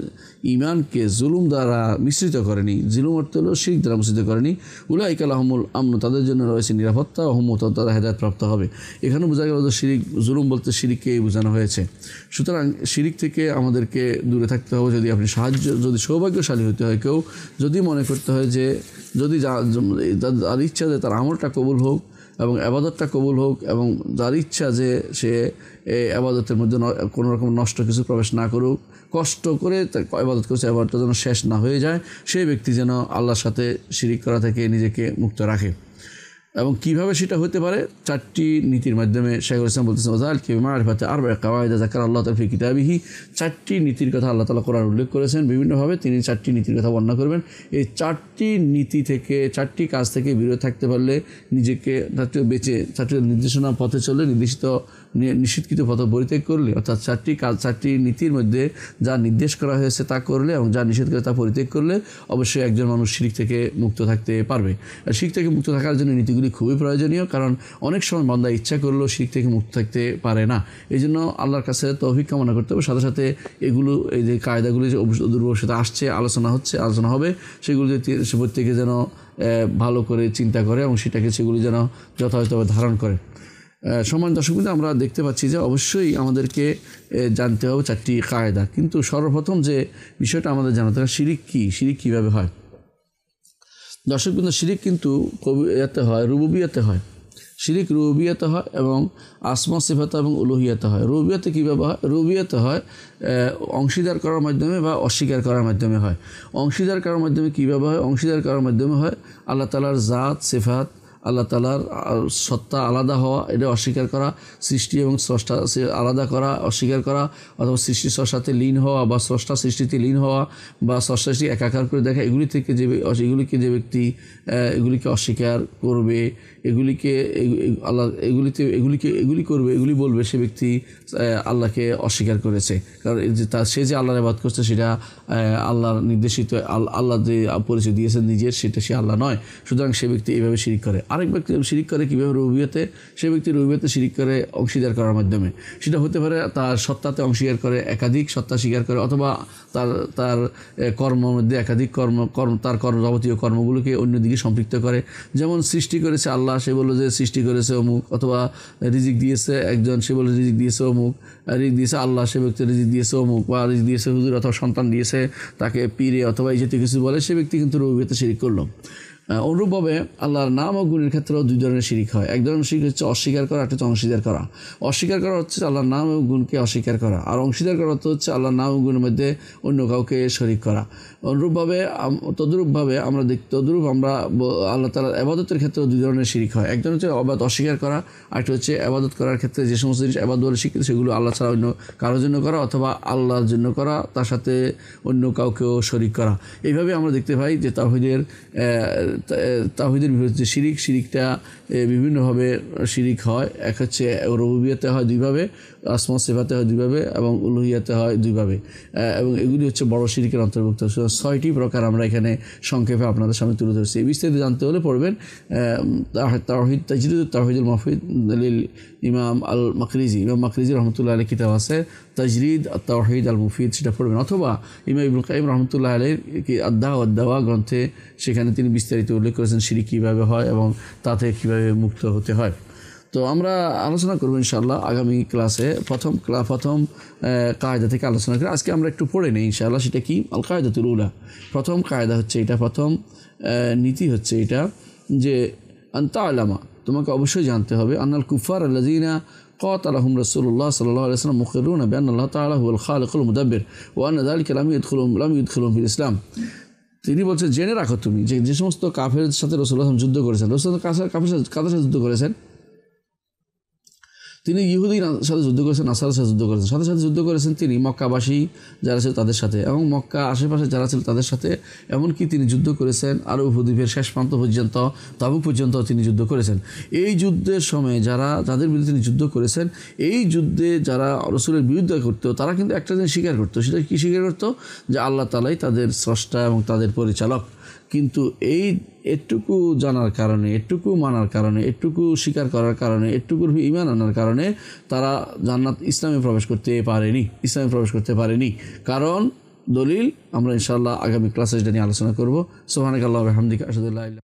Speaker 1: ঈমানকে জুলুম দ্বারা মিশ্রিত করেনি, জুলুম অর্থ হলো শিরক দ্বারা মিশ্রিত করেনি, উলাইকা লাহুমুল আমন, তাদের জন্য রয়েছে নিরাপত্তা, ওয়া হুম মুহতাদুন, তারা হেদায়েত প্রাপ্ত হবে। এখানে বোঝা গেল যে শিরিক, জুলুম বলতে শিরিককেই বোঝানো হয়েছে। সুতরাং শিরিক থেকে আমাদেরকে দূরে থাকতে হবে। যদি সৌভাগ্যশালী হতে হয় কেউ, যদি মনে করতে হয় যে যদি যার ইচ্ছা যে তার আমলটা কবুল হোক এবং আবাদতটা কবুল হোক, এবং যার ইচ্ছা যে সে আবাদতের মধ্যে কোনো রকম নষ্ট কিছু প্রবেশ না করুক, কষ্ট করে আবাদত করছে, আবাদতটা যেন শেষ না হয়ে যায়, সেই ব্যক্তি যেন আল্লাহর সাথে শিরিক করা থেকে নিজেকে মুক্ত রাখে। এবং কীভাবে সেটা হতে পারে, চারটি নীতির মাধ্যমে শাইখুল ইসলাম বলতেছেন ওয়াযালিকা বিমারিফাতি আরবা'i কাওয়াইদ যাকারাল্লাহু তাআলা ফি কিতাবিহি, চারটি নীতির কথা আল্লাহ তাআলা কোরআনে উল্লেখ করেছেন বিভিন্নভাবে, তিনি চারটি নীতির কথা বর্ণনা করবেন। এই চারটি নীতি থেকে, চারটি কাজ থেকে বিরত থাকতে পারলে নিজেকে চারটি নির্দেশনা পথে চলে, নিষিদ্ধকৃত পথ পরিত্যাগ করলে, অর্থাৎ চারটি নীতির মধ্যে যা নির্দেশ করা হয়েছে তা করলে এবং যা নিষেধ করে তা পরিত্যাগ করলে অবশ্যই একজন মানুষ শিরক থেকে মুক্ত থাকতে পারবে। আর শিরক থেকে মুক্ত থাকার জন্য নীতিগুলি খুবই প্রয়োজনীয়, কারণ অনেক সময় বান্দা ইচ্ছা করলেও শিরক থেকে মুক্ত থাকতে পারে না। এই জন্য আল্লাহর কাছে তৌফিক কামনা করতে হবে। সাথে সাথে এগুলো, এই যে কায়দাগুলি যে দুর্বলতা আসছে, আলোচনা হবে, সেগুলো সে প্রত্যেকে যেন ভালো করে চিন্তা করে এবং সেগুলি যেন যথাযথভাবে ধারণ করে। সম্মানিত দর্শকবৃন্দ, আমরা দেখতে পাচ্ছি যে অবশ্যই আমাদেরকে জানতে হবে চারটি কায়দা। কিন্তু সর্বপ্রথম যে বিষয়টা আমাদের জানাতে হবে শিরিক কীভাবে হয়। দর্শকবৃন্দ, শিরিক কিন্তু রুবুবিয়াতে হয়, শিরিক রুবুবিয়াতে হয় এবং আসমা সিফাত এবং উলুহিয়াতে হয়। রুবুবিয়াতে কীভাবে হয়? রুবুবিয়াতে হয় অংশীদার করার মাধ্যমে বা অস্বীকার করার মাধ্যমে হয়। অংশীদার করার মাধ্যমে কীভাবে হয়? অংশীদার করার মাধ্যমে হয় আল্লাহ তাআলার জাত সিফাত, আল্লাহ তাআলার সত্তা আলাদা হওয়া, এটা অস্বীকার করা, সৃষ্টি এবং স্রষ্টা আলাদা করা অস্বীকার করা, অথবা সৃষ্টি স্রষ্টাতে লীন হওয়া বা স্রষ্টা সৃষ্টিতে লীন হওয়া বা স্রষ্টা সৃষ্টি একাকার করে দেখা, এগুলিকে যে ব্যক্তি এগুলিকে অস্বীকার করবে, এগুলি করবে, এগুলি বলবে, সে ব্যক্তি আল্লাহকে অস্বীকার করেছে। কারণ সে যে আল্লাহর ইবাদত করছে সেটা আল্লাহর নির্দেশিত, আল্লাহ যে পরিচয় দিয়েছেন নিজের, সেটা সে আল্লাহ নয়। সুতরাং সে ব্যক্তি এইভাবে শিরিক করে। আরেক ব্যক্তি শিরিক করে কীভাবে? রুবুবিয়তে। সে ব্যক্তি রুবুবিয়তে শিরিক করে অংশীদার করার মাধ্যমে। সেটা হতে পারে তার সত্তাতে অংশীদার করে, একাধিক সত্তা স্বীকার করে, অথবা তার কর্মের মধ্যে একাধিক তার যাবতীয় কর্মগুলোকে অন্যদিকে সম্পৃক্ত করে। যেমন সৃষ্টি করেছে আল্লাহ, সে বলল যে সৃষ্টি করেছে অমুক, অথবা রিজিক দিয়েছে একজন, সে বলে রিজিক দিয়েছে অমুক, রিজিক দিয়েছে আল্লাহ, সে ব্যক্তি রিজিক দিয়েছে অমুক, বা রিজিক দিয়েছে হুজুর, অথবা সন্তান দিয়েছে তাকে পীরে, অথবা এই জাতীয় কিছু বলে, সে ব্যক্তি কিন্তু রুবুবিয়তে শিরিক করলো। অনুরূপভাবে আল্লাহর নাম ও গুণের ক্ষেত্রেও দুই ধরনের শিরিক হয়। এক ধরনের শিরিক হচ্ছে অস্বীকার করা, একটা হচ্ছে অংশীদার করা। অস্বীকার করা হচ্ছে আল্লাহর নাম এবং গুণকে অস্বীকার করা, আর অংশীদার করা হচ্ছে আল্লাহর নাম এবং গুণের মধ্যে অন্য কাউকে শরিক করা। তদ্রূপভাবে আমরা আল্লাহ তাআলার ইবাদতের ক্ষেত্রে দুই ধরনের শিরিক হয়। এক ধরনের হচ্ছে ইবাদত অস্বীকার করা, আরেকটা হচ্ছে ইবাদত করার ক্ষেত্রে যে সমস্ত জিনিস ইবাদত বলে স্বীকৃত সেগুলো আল্লাহ ছাড়া অন্য কারোর জন্য করা অথবা আল্লাহর জন্য করা, তার সাথে অন্য কাউকেও শরিক করা। এইভাবে আমরা দেখতে পাই যে তাওহীদের বিপরীতে শিরিকটা বিভিন্নভাবে শিরিক হয়। এক হচ্ছে রুবুবিয়তে হয় দুইভাবে, আসমা সিফাতে হয় দুইভাবে এবং উলুহিয়াতে হয় দুইভাবে, এবং এগুলি হচ্ছে বড় শিরিকের অন্তর্ভুক্ত। 6টি প্রকার আমরা এখানে সংক্ষেপে আপনাদের সামনে তুলে ধরছি। এই বিস্তারিত জানতে হলে পড়বেন তাওহীদুল মুফিদ লিল ইমাম আল মাকরিজি। ইমাম মাকরিজি রহমতুল্লাহ আলাইহি কিতাব আছে তাজরিদ আত-তাওহীদ আল মুফিদ, সেটা পড়বেন। অথবা ইমাম ইবনুল কাইয়িম রহমতুল্লাহ আলাইহির আদ-দাওয়া ওয়াদ-দাওয়া গ্রন্থে সেখানে তিনি বিস্তারিত উল্লেখ করেছেন শিরিক কীভাবে হয় এবং তাতে কীভাবে মুক্ত হতে হয়। তো আমরা আলোচনা করব ইনশাআল্লাহ আগামী ক্লাসে। প্রথম কায়দা থেকে আলোচনা করি। আজকে আমরা একটু পড়ে নিই ইনশাআল্লাহ। সেটা কি? আল কায়দাতুল উলা। প্রথম কায়দা হচ্ছে এটা, প্রথম নীতি হচ্ছে এটা যে আনতা আলামা, তোমাকে অবশ্যই জানতে হবে, আন্নাল কুফার আল্লাযিনা قاتلهم رسول الله صلى الله عليه وسلم مقرون بأن الله تعالى هو الخالق المدبر وأن ذلك لم يدخلهم في الإسلام। তিনি বলছেন জেনে রাখো তুমি যে সমস্ত কাফের সাথে রাসূলুল্লাহ যুদ্ধ করেছেন, রাসূলুল্লাহ কাফের সাথে যুদ্ধ করেছেন, তিনি ইহুদির সাথে যুদ্ধ করেছেন, নাসারার সাথে যুদ্ধ করেছেন, সাথে সাথে যুদ্ধ করেছেন তিনি মক্কাবাসী যারা ছিল তাদের সাথে এবং মক্কা আশেপাশে যারা ছিল তাদের সাথে। এমনকি তিনি যুদ্ধ করেছেন আরব দ্বীপের শেষ প্রান্ত পর্যন্ত, তাবুক পর্যন্ত তিনি যুদ্ধ করেছেন। এই যুদ্ধের সময় যাদের বিরুদ্ধে তিনি যুদ্ধ করেছেন, এই যুদ্ধে যারা রাসূলের বিরুদ্ধে করতো তারা কিন্তু একটা জিনিস স্বীকার করতো। সেটা কি স্বীকার করতো? যে আল্লাহ তাআলাই তাদের স্রষ্টা এবং তাদের পরিচালক। কিন্তু এটুকু জানার কারণে, এটুকু মানার কারণে, এটুকু স্বীকার করার কারণে, এটুকুর ঈমান আনার কারণে তারা ইসলামে প্রবেশ করতে পারেনি। কারণ দলিল আমরা ইনশাআল্লাহ আগামী ক্লাসে এটা নিয়ে আলোচনা করব। সুবহানাকাল্লাহি ওয়া বিহামদিকা আশহাদু আল্লা ইলাহা